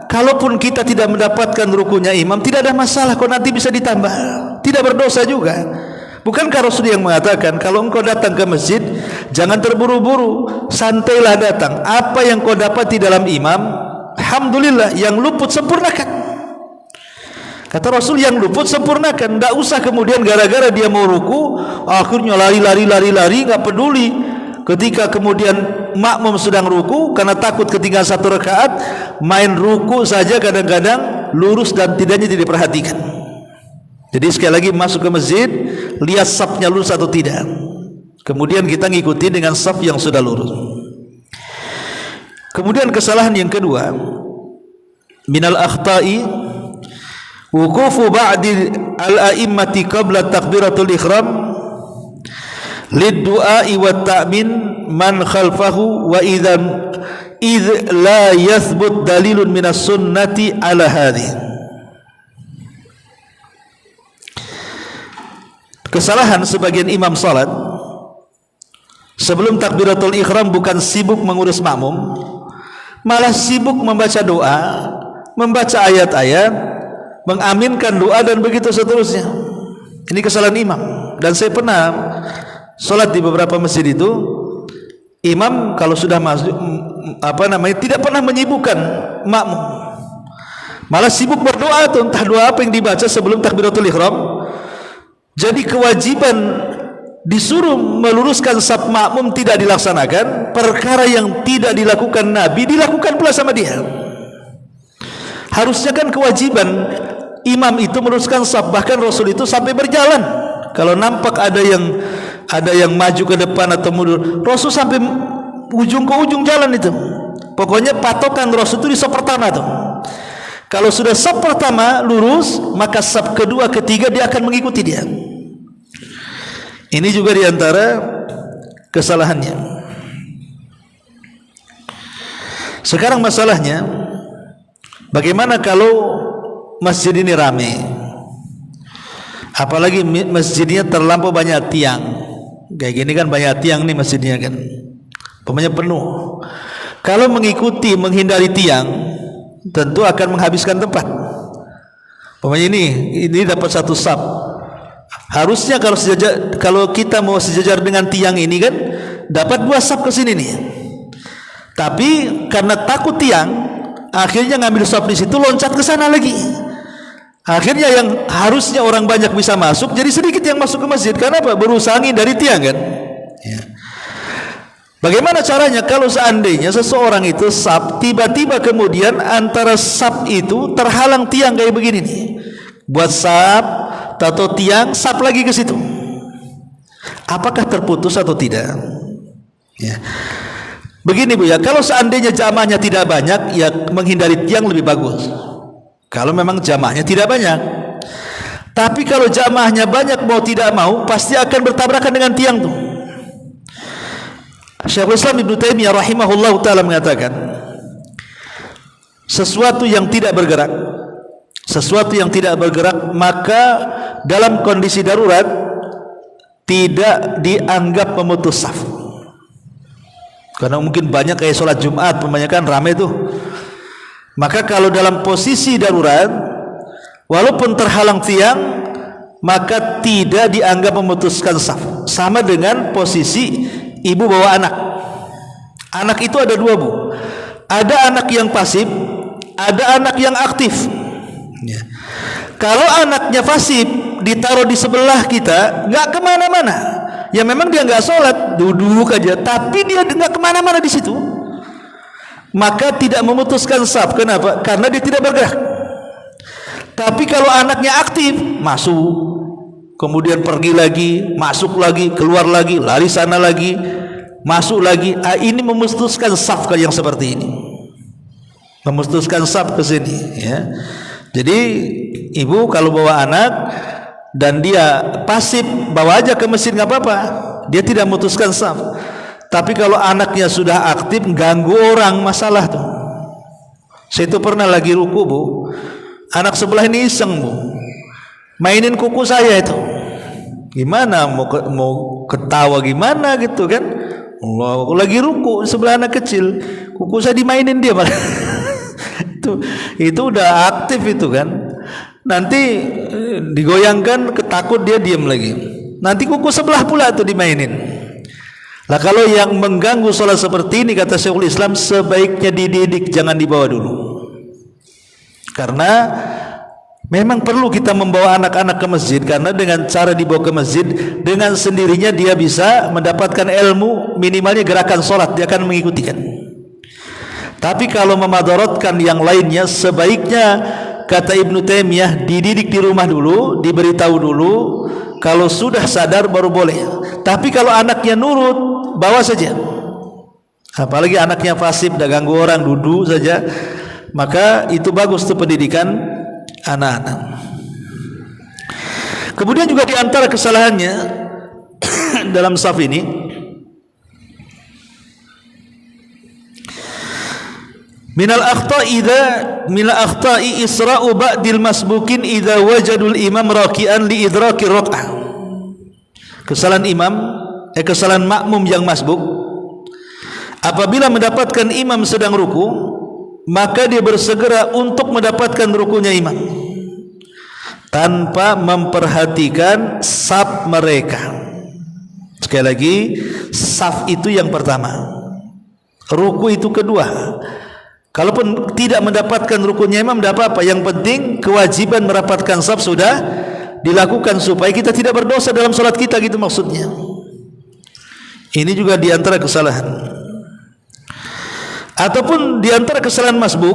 kalaupun kita tidak mendapatkan rukunya imam, tidak ada masalah, kok nanti bisa ditambah, tidak berdosa juga. Bukankah Rasul yang mengatakan, kalau engkau datang ke masjid, jangan terburu-buru, santailah datang. Apa yang kau dapat di dalam imam, alhamdulillah. Yang luput sempurnakan. Kata Rasul, yang luput sempurnakan. Tidak usah kemudian gara-gara dia mau ruku, akhirnya lari, nggak peduli. Ketika kemudian makmum sedang ruku, karena takut ketinggalan 1 rakaat, main ruku saja kadang-kadang lurus dan tidaknya tidak diperhatikan. Jadi sekali lagi masuk ke masjid, lihat safnya lurus atau tidak, kemudian kita ngikuti dengan saf yang sudah lurus. Kemudian kesalahan yang kedua, minal akhta'i wuqufu ba'di al-a'immati qabla takbiratul ihram lid-du'a'i wa ta'min man khalfahu wa idh la yathbut dalilun minas sunnati ala hadhihi. Kesalahan sebagian imam salat sebelum takbiratul ihram bukan sibuk mengurus makmum, malah sibuk membaca doa, membaca ayat-ayat, mengaminkan doa dan begitu seterusnya. Ini kesalahan imam. Dan saya pernah sholat di beberapa masjid itu, imam kalau sudah masuk tidak pernah menyibukkan makmum, malah sibuk berdoa tuh, entah doa apa yang dibaca sebelum takbiratul ihram. Jadi kewajiban disuruh meluruskan saf makmum tidak dilaksanakan, perkara yang tidak dilakukan Nabi dilakukan pula sama dia. Harusnya kan kewajiban imam itu meluruskan saf, bahkan Rasul itu sampai berjalan. Kalau nampak ada yang maju ke depan atau mundur, Rasul sampai ujung ke ujung jalan itu. Pokoknya patokan Rasul itu di saf pertama tuh. Kalau sudah saf pertama lurus, maka saf kedua, ketiga dia akan mengikuti dia. Ini juga diantara kesalahannya. Sekarang masalahnya, bagaimana kalau masjid ini ramai, apalagi masjidnya terlampau banyak tiang. Kayak gini kan banyak tiang nih masjidnya kan, pokoknya penuh. Kalau mengikuti menghindari tiang, tentu akan menghabiskan tempat. Pokoknya ini dapat satu saf. Harusnya kalau kita mau sejajar dengan tiang ini kan dapat 2 saf ke sini nih. Tapi karena takut tiang, akhirnya ngambil saf di situ, loncat ke sana lagi. Akhirnya yang harusnya orang banyak bisa masuk, jadi sedikit yang masuk ke masjid. Karena apa? Berusaha dari tiang kan. Ya. Bagaimana caranya kalau seandainya seseorang itu saf, tiba-tiba kemudian antara saf itu terhalang tiang kayak begini nih. Buat saf, tato tiang, saf lagi ke situ. Apakah terputus atau tidak? Ya. Begini Bu ya, kalau seandainya jamaahnya tidak banyak, ya menghindari tiang lebih bagus. Kalau memang jamaahnya tidak banyak. Tapi kalau jamaahnya banyak, mau tidak mau pasti akan bertabrakan dengan tiang tuh. Syekhul Islam Ibnu Taimiyah rahimahullah taala mengatakan, sesuatu yang tidak bergerak, maka dalam kondisi darurat tidak dianggap memutus saf. Karena mungkin banyak kayak sholat Jumat, kebanyakan ramai tuh. Maka kalau dalam posisi darurat, walaupun terhalang tiang, maka tidak dianggap memutuskan saf. Sama dengan posisi ibu bawa anak. Anak itu ada 2 Bu. Ada anak yang pasif, ada anak yang aktif. Ya. Kalau anaknya pasif ditaruh di sebelah kita, nggak kemana-mana. Ya memang dia nggak sholat, duduk aja, tapi dia nggak kemana-mana di situ. Maka tidak memutuskan saf. Kenapa? Karena dia tidak bergerak. Tapi kalau anaknya aktif, masuk, kemudian pergi lagi, masuk lagi, keluar lagi, lari sana lagi, masuk lagi. Ini memutuskan saf yang seperti ini. Memutuskan saf ke sini. Ya. Jadi ibu kalau bawa anak dan dia pasif, bawa aja ke masjid nggak apa-apa. Dia tidak memutuskan saf. Tapi kalau anaknya sudah aktif, ganggu orang, masalah tuh. Saya itu pernah lagi ruku Bu, anak sebelah ini iseng Bu, mainin kuku saya itu. Gimana mau ketawa gimana gitu kan? Allah, aku lagi ruku sebelah anak kecil, kuku saya dimainin dia malah. itu udah aktif itu kan. Nanti digoyangkan, ketakut dia diam lagi. Nanti kuku sebelah pula tuh dimainin. Lah kalau yang mengganggu sholat seperti ini, kata Syekhul Islam, sebaiknya dididik, jangan dibawa dulu. Karena memang perlu kita membawa anak-anak ke masjid, karena dengan cara dibawa ke masjid, dengan sendirinya dia bisa mendapatkan ilmu, minimalnya gerakan sholat dia akan mengikutikan. Tapi kalau memadaratkan yang lainnya, sebaiknya kata Ibnu Taimiyah dididik di rumah dulu, diberitahu dulu. Kalau sudah sadar baru boleh. Tapi kalau anaknya nurut, bawa saja. Apalagi anaknya pasif, dah ganggu orang, duduk saja, maka itu bagus tuh pendidikan anak-anak. Kemudian juga di antara kesalahannya dalam saf ini, minal akhta'i isra'u ba'dil masbukin idza wajadul imam raki'an li idrakir rak'ah. Kesalahan imam kesalahan makmum yang masbuk, apabila mendapatkan imam sedang ruku, maka dia bersegera untuk mendapatkan rukunya imam tanpa memperhatikan saf mereka. Sekali lagi, saf itu yang pertama, ruku itu kedua. Kalaupun tidak mendapatkan rukunya imam, tidak apa-apa. Yang penting kewajiban merapatkan saf sudah dilakukan supaya kita tidak berdosa dalam salat kita, gitu maksudnya. Ini juga diantara kesalahan. Ataupun diantara kesalahan masbuk,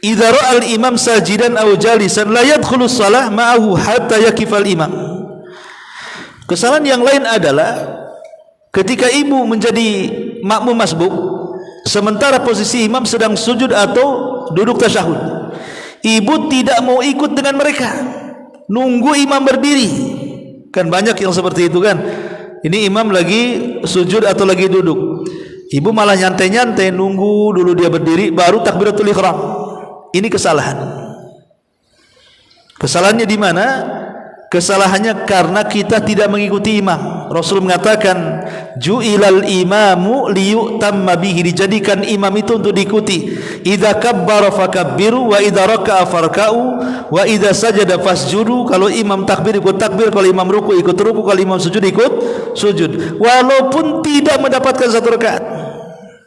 idza ra'al imam sajidan aw jalisan la yadkhulu shalah ma'ahu hatta yakifal imam. Kesalahan yang lain adalah ketika ibu menjadi makmum masbuk, sementara posisi imam sedang sujud atau duduk tasyahud, ibu tidak mau ikut dengan mereka, nunggu imam berdiri. Kan banyak yang seperti itu kan. Ini imam lagi sujud atau lagi duduk, ibu malah nyantai-nyantai, nunggu dulu dia berdiri baru takbiratul ihram. Ini kesalahan. Kesalahannya di mana? Kesalahannya karena kita tidak mengikuti imam. Rasul mengatakan, ju'ilal imamu liyu'tamma bihi, dijadikan imam itu untuk diikuti. Idza kabbara fakabbiru wa idza raka'a farka'u wa idza sajada fasjudu. Kalau imam takbir ikut takbir, kalau imam ruku ikut ruku, kalau imam sujud ikut sujud, walaupun tidak mendapatkan satu rakaat.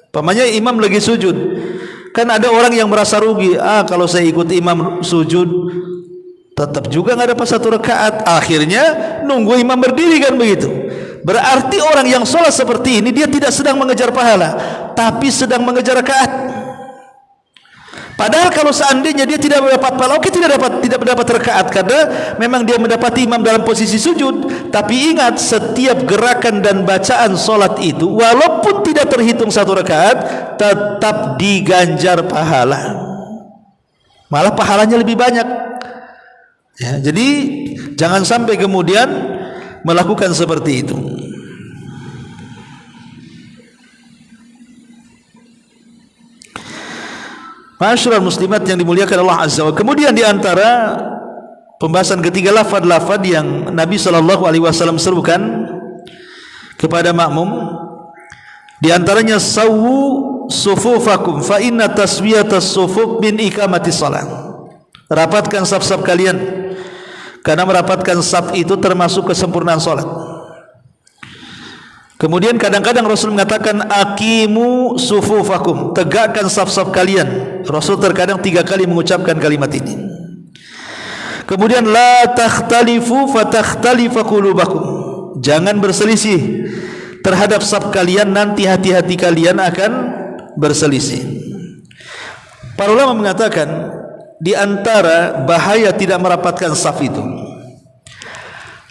Pamannya imam lagi sujud, kan ada orang yang merasa rugi, kalau saya ikut imam sujud tetap juga nggak dapat satu rakaat, akhirnya nunggu imam berdiri, kan begitu. Berarti orang yang sholat seperti ini, dia tidak sedang mengejar pahala, tapi sedang mengejar rakaat. Padahal kalau seandainya dia tidak mendapat pahala, oke, tidak mendapat rakaat karena memang dia mendapati imam dalam posisi sujud. Tapi ingat, setiap gerakan dan bacaan sholat itu, walaupun tidak terhitung satu rakaat, tetap diganjar pahala, malah pahalanya lebih banyak. Ya, jadi jangan sampai kemudian melakukan seperti itu. Ma'asyiral muslimat yang dimuliakan Allah Azza wa Jalla. Kemudian di antara pembahasan ketiga, lafaz-lafaz yang Nabi SAW serukan kepada makmum, di antaranya sawu sufufakum fa inna taswiyatas sufuf min iqamatis shalah. Rapatkan saf-saf kalian, karena merapatkan saf itu termasuk kesempurnaan salat. Kemudian kadang-kadang Rasul mengatakan aqimu sufufakum, tegakkan saf-saf kalian. Rasul terkadang 3 kali mengucapkan kalimat ini. Kemudian la takhtalifu fatakhtalifa qulubakum, jangan berselisih terhadap saf kalian, nanti hati-hati kalian akan berselisih. Para ulama mengatakan di antara bahaya tidak merapatkan saf itu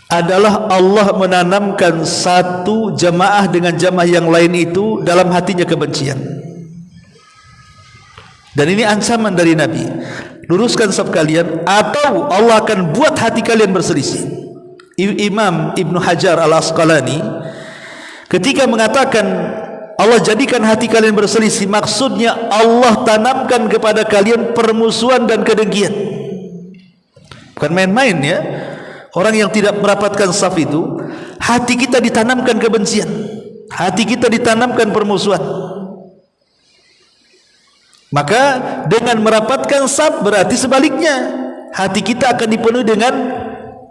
adalah Allah menanamkan satu jamaah dengan jamaah yang lain itu dalam hatinya kebencian. Dan ini ancaman dari Nabi. Luruskan saf kalian atau Allah akan buat hati kalian berselisih. Imam Ibnu Hajar Al-Asqalani ketika mengatakan Allah jadikan hati kalian berselisih, maksudnya Allah tanamkan kepada kalian permusuhan dan kedengkian. Bukan main-main ya. Orang yang tidak merapatkan saf itu, hati kita ditanamkan kebencian, hati kita ditanamkan permusuhan. Maka dengan merapatkan saf berarti sebaliknya, hati kita akan dipenuhi dengan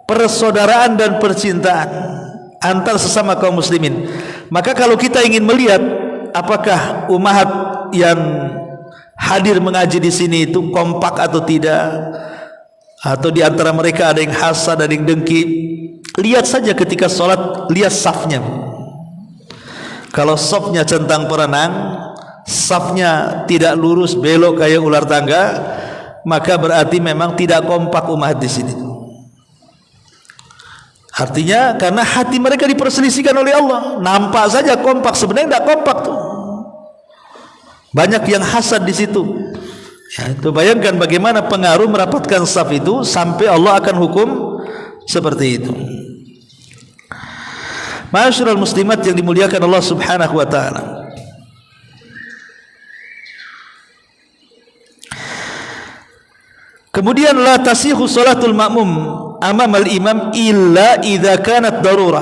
persaudaraan dan percintaan antar sesama kaum muslimin. Maka kalau kita ingin melihat apakah umat yang hadir mengaji di sini itu kompak atau tidak, atau di antara mereka ada yang hasad, ada yang dengki, lihat saja ketika sholat, lihat safnya. Kalau safnya centang perenang, safnya tidak lurus belok kayak ular tangga, maka berarti memang tidak kompak umat di sini. Artinya karena hati mereka diperselisihkan oleh Allah. Nampak saja kompak, sebenarnya tidak kompak tuh. Banyak yang hasad di situ. Ya, itu bayangkan bagaimana pengaruh merapatkan saf itu sampai Allah akan hukum seperti itu. Ma'asyiral muslimat yang dimuliakan Allah Subhanahu wa taala. Kemudian la tasihu salatul ma'mum amamal imam illa idza kanat darurah.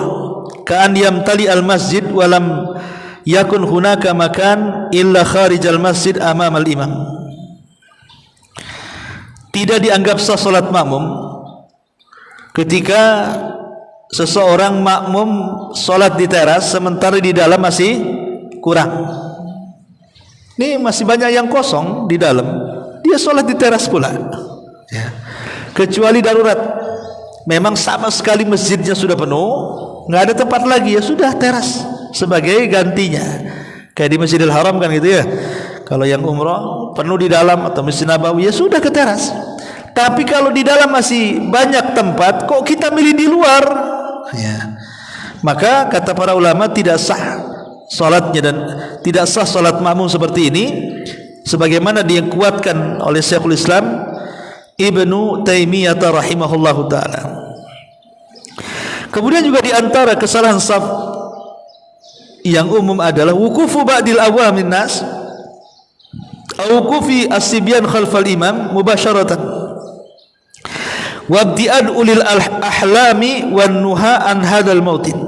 ka'an yamtali al-masjid walam yakun hunaka makan illa kharijal masjid amam al-imam. Tidak dianggap sah salat makmum ketika seseorang makmum salat di teras sementara di dalam masih kurang. Ini masih banyak yang kosong di dalam, dia salat di teras pula. Ya. Kecuali darurat, memang sama sekali masjidnya sudah penuh, nggak ada tempat lagi, ya sudah teras sebagai gantinya. Kayak di Masjidil Haram kan gitu ya. Kalau yang umrah penuh di dalam atau Masjid Nabawi, ya sudah ke teras. Tapi kalau di dalam masih banyak tempat, kok kita milih di luar? Ya. Maka kata para ulama tidak sah salatnya dan tidak sah salat makmum seperti ini, sebagaimana dikuatkan oleh Syekhul Islam Ibnu Taimiyah rahimahullahu taala. Kemudian juga di antara kesalahan saf yang umum adalah wukufu ba'dil awamin nas au wukufi as-sibyan khalfal imam mubasharatan wabdi'ad ulil ahlami wan nuha an hadzal mautin.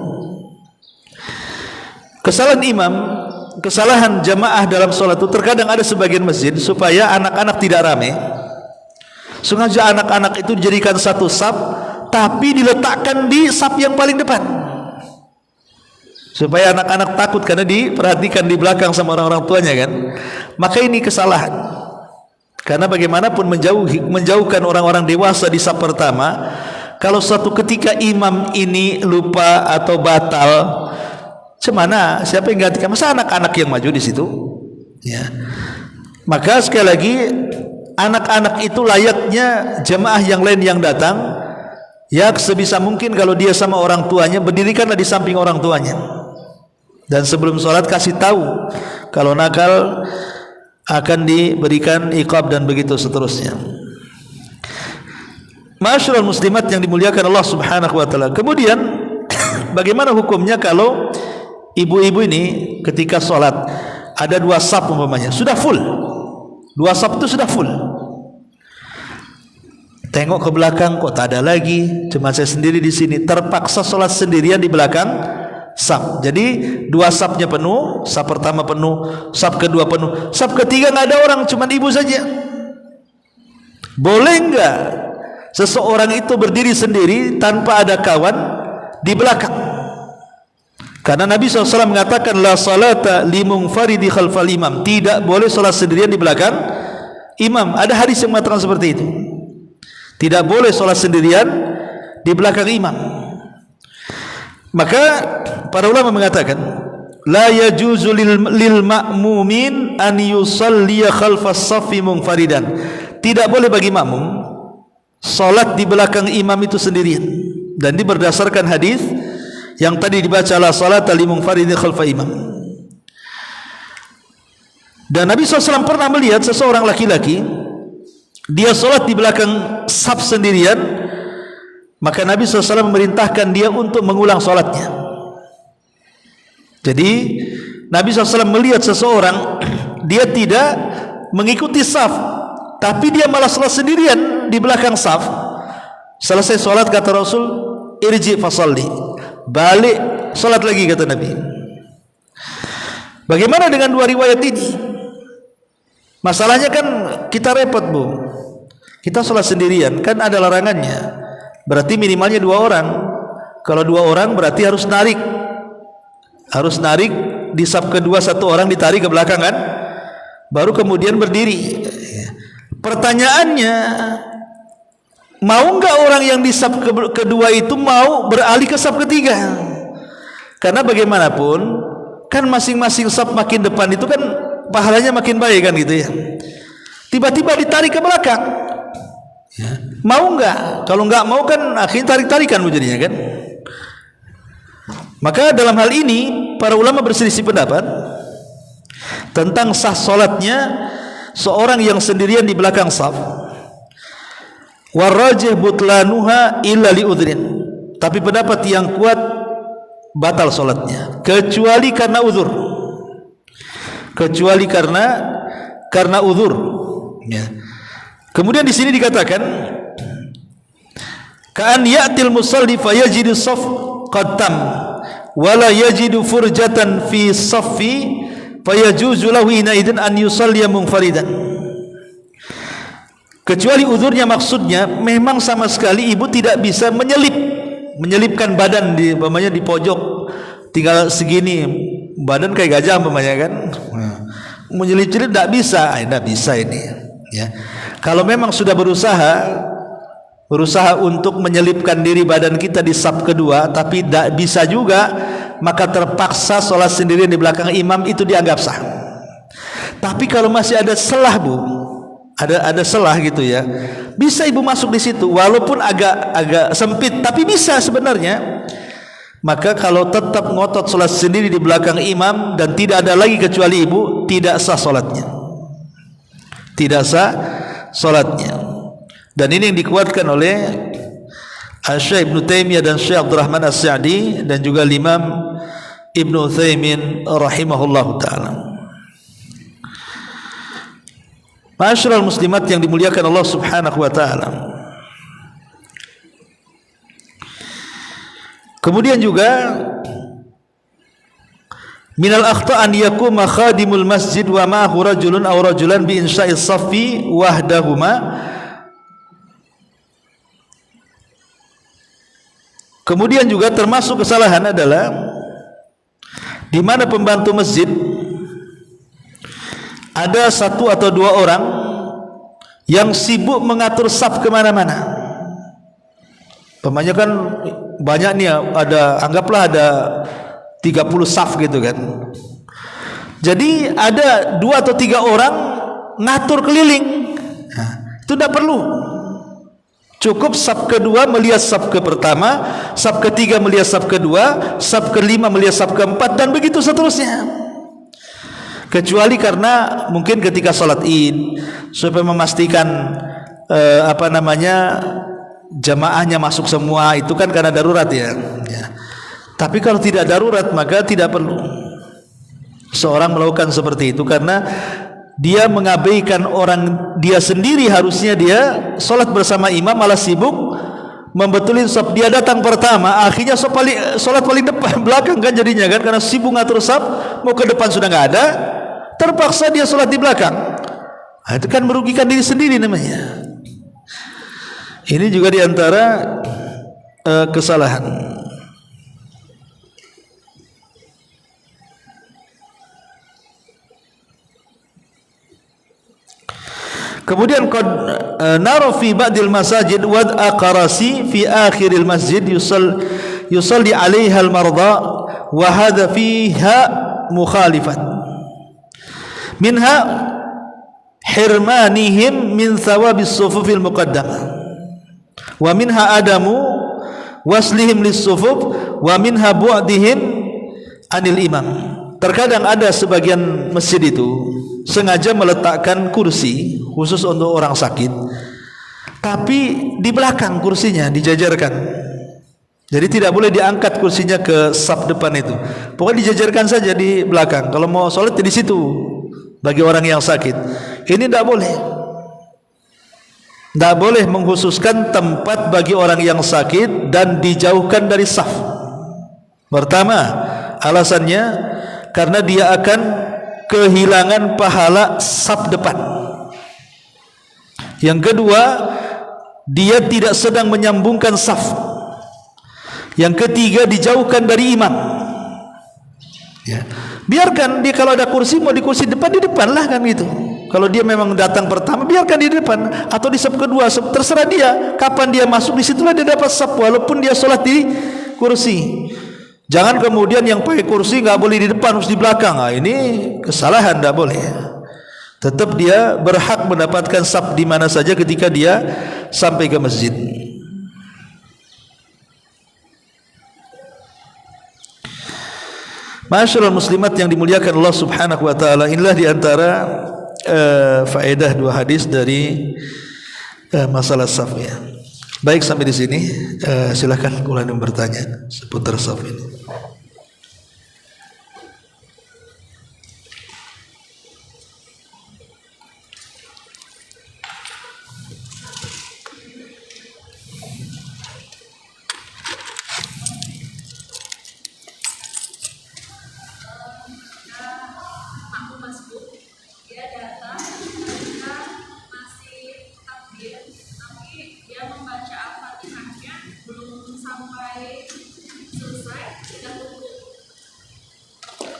Kesalahan imam, kesalahan jamaah dalam sholat itu terkadang ada sebagian masjid supaya anak-anak tidak ramai. Sengaja anak-anak itu dijadikan satu saf, tapi diletakkan di saf yang paling depan, supaya anak-anak takut karena diperhatikan di belakang sama orang-orang tuanya kan. Maka ini kesalahan, karena bagaimanapun menjauhkan orang-orang dewasa di saf pertama. Kalau suatu ketika imam ini lupa atau batal, cemana siapa yang gantikan? Masa anak-anak yang maju di situ? Ya. Maka sekali lagi, anak-anak itu layaknya jemaah yang lain yang datang, ya sebisa mungkin kalau dia sama orang tuanya, berdirikanlah di samping orang tuanya. Dan sebelum sholat kasih tahu, kalau nakal akan diberikan iqab dan begitu seterusnya. Ma'asyiral muslimat yang dimuliakan Allah Subhanahu wa taala. Kemudian bagaimana hukumnya kalau ibu-ibu ini ketika sholat ada dua saf umpamanya, sudah full. Dua saf itu sudah full. Tengok ke belakang kok tak ada lagi, cuma saya sendiri di sini. Terpaksa sholat sendirian di belakang saf. Jadi dua safnya penuh, saf pertama penuh, saf kedua penuh, saf ketiga nggak ada orang, cuma ibu saja. Boleh enggak seseorang itu berdiri sendiri tanpa ada kawan di belakang? Karena Nabi SAW mengatakan la salata limunfaridi khalfal imam, tidak boleh salat sendirian di belakang imam. Ada hadis yang mengatakan seperti itu, tidak boleh salat sendirian di belakang imam. Maka para ulama mengatakan la yajuzu lil ma'mumin an yusalliya khalfas saffi munfaridan, tidak boleh bagi makmum salat di belakang imam itu sendirian. Dan ini berdasarkan hadis yang tadi dibaca, la salata limunfaridin khalfa imam. Dan Nabi SAW pernah melihat seseorang laki-laki, dia sholat di belakang saf sendirian, maka Nabi SAW memerintahkan dia untuk mengulang sholatnya. Jadi Nabi SAW melihat seseorang, dia tidak mengikuti saf, tapi dia malah sholat sendirian di belakang saf. Selesai sholat kata Rasul, irji fasalli, balik sholat lagi kata Nabi. Bagaimana dengan dua riwayat ini? Masalahnya kan kita repot bu, kita sholat sendirian kan ada larangannya, berarti minimalnya dua orang. Kalau dua orang berarti harus narik di saf kedua, satu orang ditarik ke belakang kan, baru kemudian berdiri. Pertanyaannya, mau enggak orang yang di saf kedua itu mau beralih ke saf ketiga? Karena bagaimanapun kan masing-masing saf makin depan itu kan pahalanya makin baik kan gitu ya. Tiba-tiba ditarik ke belakang, ya. Mau enggak? Kalau enggak mau kan akhirnya tarik-tarikan jadinya kan. Maka dalam hal ini para ulama berselisih pendapat tentang sah solatnya seorang yang sendirian di belakang saf. Warajih butlanuha illa liudrin, tapi pendapat yang kuat batal solatnya kecuali karena uzur, kecuali karena uzur. Ya. Kemudian di sini dikatakan ka'an ya'til musalli fayajidu saf qad tam, wala yajidu furjatan fi saffi fayajuzu lahu idzan an yusalliya munfaridan. Kecuali uzurnya, maksudnya memang sama sekali ibu tidak bisa menyelipkan badan di umpamanya di pojok tinggal segini, badan kayak gajah umpamanya kan. Menyelip-selip tidak bisa, tidak bisa ini ya. Kalau memang sudah berusaha untuk menyelipkan diri badan kita di saf kedua tapi tidak bisa juga, maka terpaksa sholat sendirian di belakang imam, itu dianggap sah. Tapi kalau masih ada selah Bu, ada selah gitu ya, bisa ibu masuk di situ walaupun agak sempit tapi bisa sebenarnya. Maka kalau tetap ngotot sholat sendiri di belakang imam dan tidak ada lagi kecuali ibu, tidak sah sholatnya, tidak sah sholatnya. Dan ini yang dikuatkan oleh Syekh Ibnu Taimiyah dan Syekh Abdurrahman As-Sa'di dan juga Imam Ibnu Utsaimin rahimahullahu taala. Ma'asyiral muslimat yang dimuliakan Allah Subhanahu wa taala. Kemudian juga minal akhta an yakuma khadimul masjid wa ma'ahu rajulun aw rajulan bi insya'is saffi wahdahuma. Kemudian juga termasuk kesalahan adalah di mana pembantu masjid ada satu atau dua orang yang sibuk mengatur saf kemana-mana. Pemanya kan banyak nih, anggaplah ada 30 saf gitu kan. Jadi ada 2 atau 3 orang ngatur keliling. Nah, itu tidak perlu. Cukup saf kedua melihat saf ke pertama, saf ketiga melihat saf kedua, saf kelima melihat saf keempat, dan begitu seterusnya. Kecuali karena mungkin ketika sholat id supaya memastikan jamaahnya masuk semua, itu kan karena darurat ya. Tapi kalau tidak darurat maka tidak perlu seorang melakukan seperti itu, karena dia mengabaikan orang dia sendiri. Harusnya dia sholat bersama imam, malah sibuk membetulin saf. Dia datang pertama, akhirnya sholat paling depan belakang kan jadinya kan, karena sibuk ngatur saf. Mau ke depan sudah nggak ada, terpaksa dia sholat di belakang. Nah, itu kan merugikan diri sendiri namanya. Ini juga diantara kesalahan. Kemudian qad nara fi ba'dil masajid wad aqrasi fi akhiril masjid yusalli 'alaiha al-marda wa hadha fiha mukhalifan minha hirmanihim min thawabis sufufil muqaddamah wa minha adamu waslihim lis-sufuf wa minha bu'dihim anil imam. Terkadang ada sebagian masjid itu sengaja meletakkan kursi khusus untuk orang sakit, tapi di belakang kursinya dijajarkan. Jadi tidak boleh diangkat kursinya ke saf depan itu. Pokoknya dijajarkan saja di belakang. Kalau mau sholat di situ bagi orang yang sakit. Ini tidak boleh. Tidak boleh mengkhususkan tempat bagi orang yang sakit dan dijauhkan dari saf. Pertama, alasannya karena dia akan kehilangan pahala saf depan. Yang kedua, dia tidak sedang menyambungkan saf. Yang ketiga, dijauhkan dari imam. Ya. Biarkan dia, kalau ada kursi mau di kursi depan, di depan lah kan gitu. Kalau dia memang datang pertama, biarkan di depan atau di saf kedua, terserah dia. Kapan dia masuk, di situlah dia dapat saf walaupun dia sholat di kursi. Jangan kemudian yang pakai kursi nggak boleh di depan, harus di belakang. Nah, ini kesalahan, tidak boleh. Tetap dia berhak mendapatkan saf di mana saja ketika dia sampai ke masjid. Masyaallah muslimat yang dimuliakan Allah Subhanahu wa taala, inilah di antara faedah 2 hadis dari masalah saf ya. Baik, sampai di sini. Silakan kalau ada yang bertanya seputar saf ini.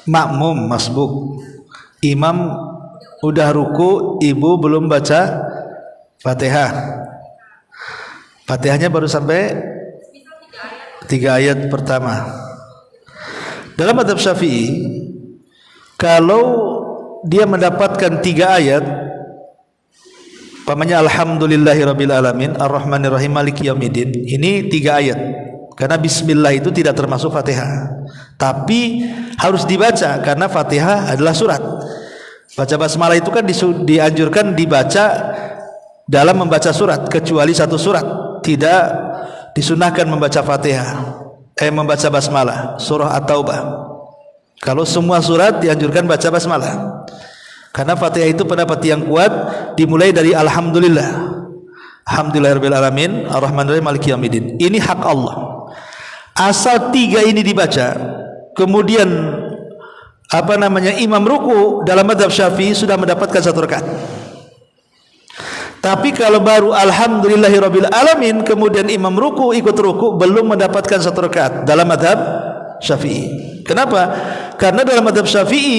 makmum masbuk, imam udah ruku, ibu belum baca Fatihah. Fatihahnya baru sampai 3 ayat pertama. Dalam mazhab Syafi'i, kalau dia mendapatkan 3 ayat, pamannya alhamdulillahirabbil alamin arrahmanirrahim maliki yaumiddin, ini 3 ayat. Karena bismillah itu tidak termasuk Fatihah, tapi harus dibaca karena Fatihah adalah surat. Baca basmalah itu kan dianjurkan dibaca dalam membaca surat, kecuali 1 surat tidak disunahkan membaca Fatihah, membaca basmalah, surah At-Taubah. Kalau semua surat dianjurkan baca basmalah. Karena Fatihah itu pendapat yang kuat dimulai dari alhamdulillah. Alhamdulillahirabbil alamin arrahmanirrahim maliki yaumiddin. Ini hak Allah. Asal 3 ini dibaca, kemudian imam ruku, dalam mazhab Syafi'i sudah mendapatkan 1 rakaat. Tapi kalau baru alhamdulillahirabbil alamin kemudian imam ruku ikut ruku, belum mendapatkan 1 rakaat dalam mazhab Syafi'i. Kenapa? Karena dalam mazhab Syafi'i,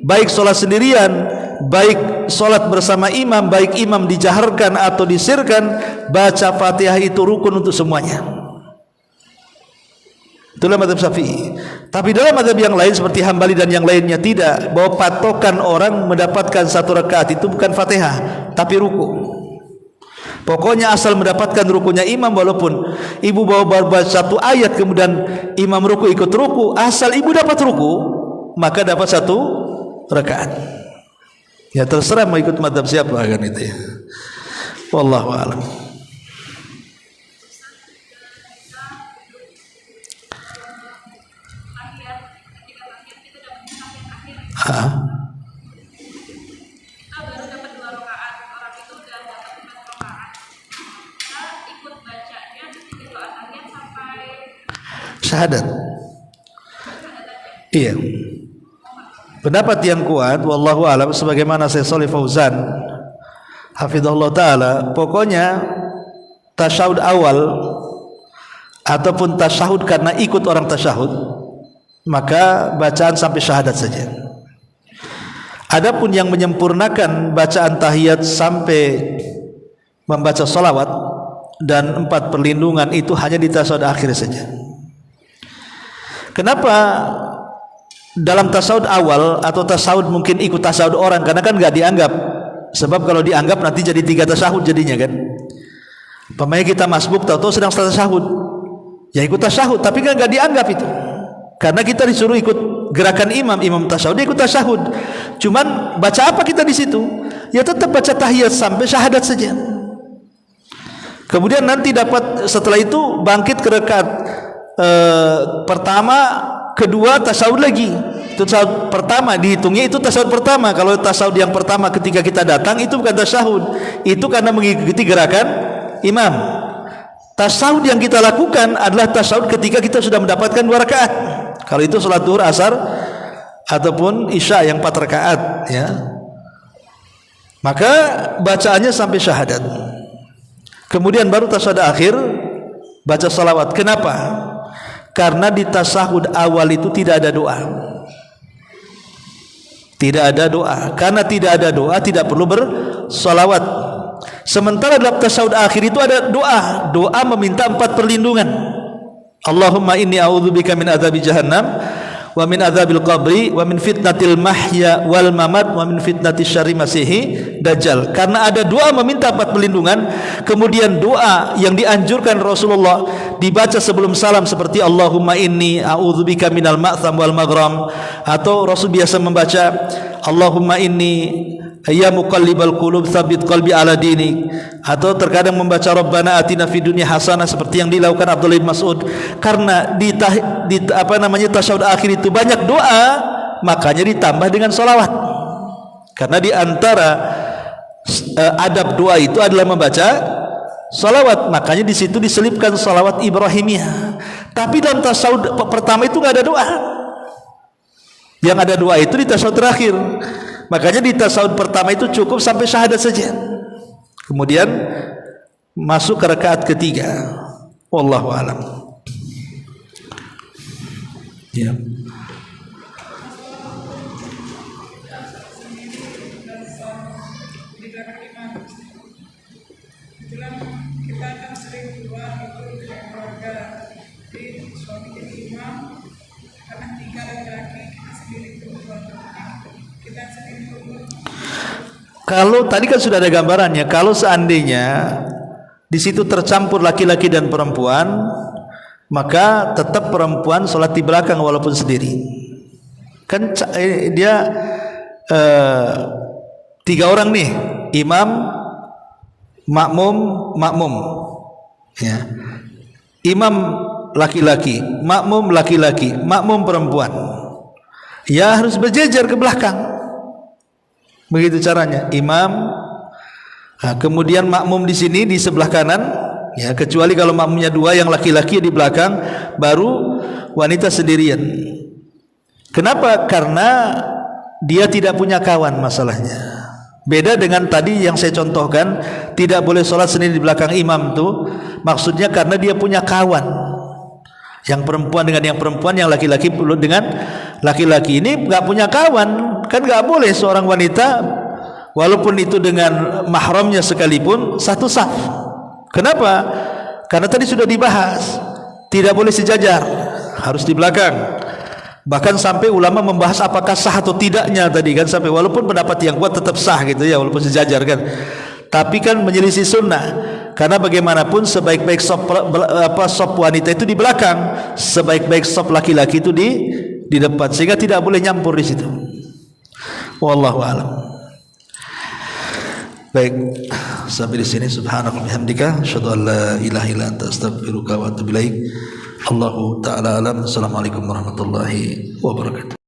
baik sholat sendirian, baik sholat bersama imam, baik imam dijaharkan atau disirkan, baca Fatihah itu rukun untuk semuanya. Itulah mazhab Syafi'i. Tapi dalam mazhab yang lain seperti Hambali dan yang lainnya tidak, bahwa patokan orang mendapatkan 1 rakaat itu bukan Fatihah tapi ruku. Pokoknya asal mendapatkan rukunya imam, walaupun ibu bawa 1 ayat kemudian imam ruku ikut ruku, asal ibu dapat ruku maka dapat 1 rakaat. Ya terserah mau ikut mazhab siapa kan itu ya. Wallahu a'lam. Syahadat. Iya. Pendapat yang kuat wallahu alam sebagaimana Syekh Shalih Fauzan hafizahullah taala, pokoknya tasyahud awal ataupun tasyahud karena ikut orang tasyahud, maka bacaan sampai syahadat saja. Adapun yang menyempurnakan bacaan tahiyat sampai membaca salawat dan 4 perlindungan itu hanya di tasyahud akhir saja. Kenapa dalam tasawuf awal atau tasawuf mungkin ikut tasawuf orang? Karena kan nggak dianggap. Sebab kalau dianggap nanti jadi 3 tasawuf jadinya kan. Pemain kita masbuk tahu-tahu sedang tasawuf, ya ikut tasawuf, tapi kan nggak dianggap itu. Karena kita disuruh ikut gerakan imam tasawuf, dia ikut tasawuf. Cuman baca apa kita di situ? Ya tetap baca tahiyat sampai syahadat saja. Kemudian nanti dapat setelah itu bangkit ke rakaat pertama, kedua tasawuf lagi. Itu tasawuf pertama dihitungnya itu tasawuf pertama. Kalau tasawuf yang pertama ketika kita datang itu bukan tasawuf, itu karena mengikuti gerakan imam. Tasawuf yang kita lakukan adalah tasawuf ketika kita sudah mendapatkan 2 rakaat. Kalau itu salat zuhur, asar ataupun isya yang 4 rakaat ya. Maka bacaannya sampai syahadat. Kemudian baru tasawuf akhir baca salawat. Kenapa? Karena di tasahud awal itu tidak ada doa. Tidak ada doa. Karena tidak ada doa, tidak perlu bersalawat. Sementara dalam tasahud akhir itu ada doa. Doa meminta 4 perlindungan. Allahumma inni a'udzubika min adzabi jahannam wa min adzabil qabri wa min fitnatil mahya wal mamat wa min fitnatis syarri masihi dajjal. Karena ada doa meminta 4 perlindungan, kemudian doa yang dianjurkan Rasulullah dibaca sebelum salam seperti Allahumma inni a'udzubika minal ma'tham wal maghram, atau Rasul biasa membaca Allahumma inni ya muqallibal qulub tsabbit qalbi ala dinik, atau terkadang membaca Rabbana atina fid dunya hasanah seperti yang dilakukan Abdullah bin Mas'ud. Karena di tasyahud akhir itu banyak doa, makanya ditambah dengan salawat. Karena di antara adab doa itu adalah membaca salawat, makanya di situ diselipkan salawat Ibrahimiyah. Tapi dalam tasyahud pertama itu nggak ada doa. Yang ada doa itu di tasyahud terakhir. Makanya di tasyahud pertama itu cukup sampai syahadat saja. Kemudian masuk ke rakaat ketiga. Wallahu a'lam. Ya. Kalau tadi kan sudah ada gambarannya, kalau seandainya di situ tercampur laki-laki dan perempuan, maka tetap perempuan sholat di belakang walaupun sendiri. Kan dia 3 orang nih, imam, makmum, ya. Imam laki-laki, makmum laki-laki, makmum perempuan. Ya harus berjejer ke belakang. Begitu caranya. Imam, kemudian makmum di sini di sebelah kanan, ya, kecuali kalau makmumnya 2 yang laki-laki di belakang, baru wanita sendirian. Kenapa? Karena dia tidak punya kawan masalahnya. Beda dengan tadi yang saya contohkan, tidak boleh sholat sendiri di belakang imam tuh, maksudnya karena dia punya kawan. Yang perempuan dengan yang perempuan, yang laki-laki dengan laki-laki. Ini nggak punya kawan, kan nggak boleh seorang wanita walaupun itu dengan mahramnya sekalipun satu saf. Kenapa? Karena tadi sudah dibahas, tidak boleh sejajar, harus di belakang. Bahkan sampai ulama membahas apakah sah atau tidaknya tadi kan, sampai walaupun pendapat yang kuat tetap sah gitu ya, walaupun sejajar kan. Tapi kan menyelisih sunnah, karena bagaimanapun sebaik-baik sop wanita itu di belakang, sebaik-baik sop laki-laki itu di depan, sehingga tidak boleh nyampur di situ. Wallahu a'lam. Baik, sampai di sini. Subhanallah bihamdika, asyhadu an la ilaha illa anta, astaghfiruka wa atubu ilaik. Allahu ta'ala alam. Assalamualaikum warahmatullahi wabarakatuh.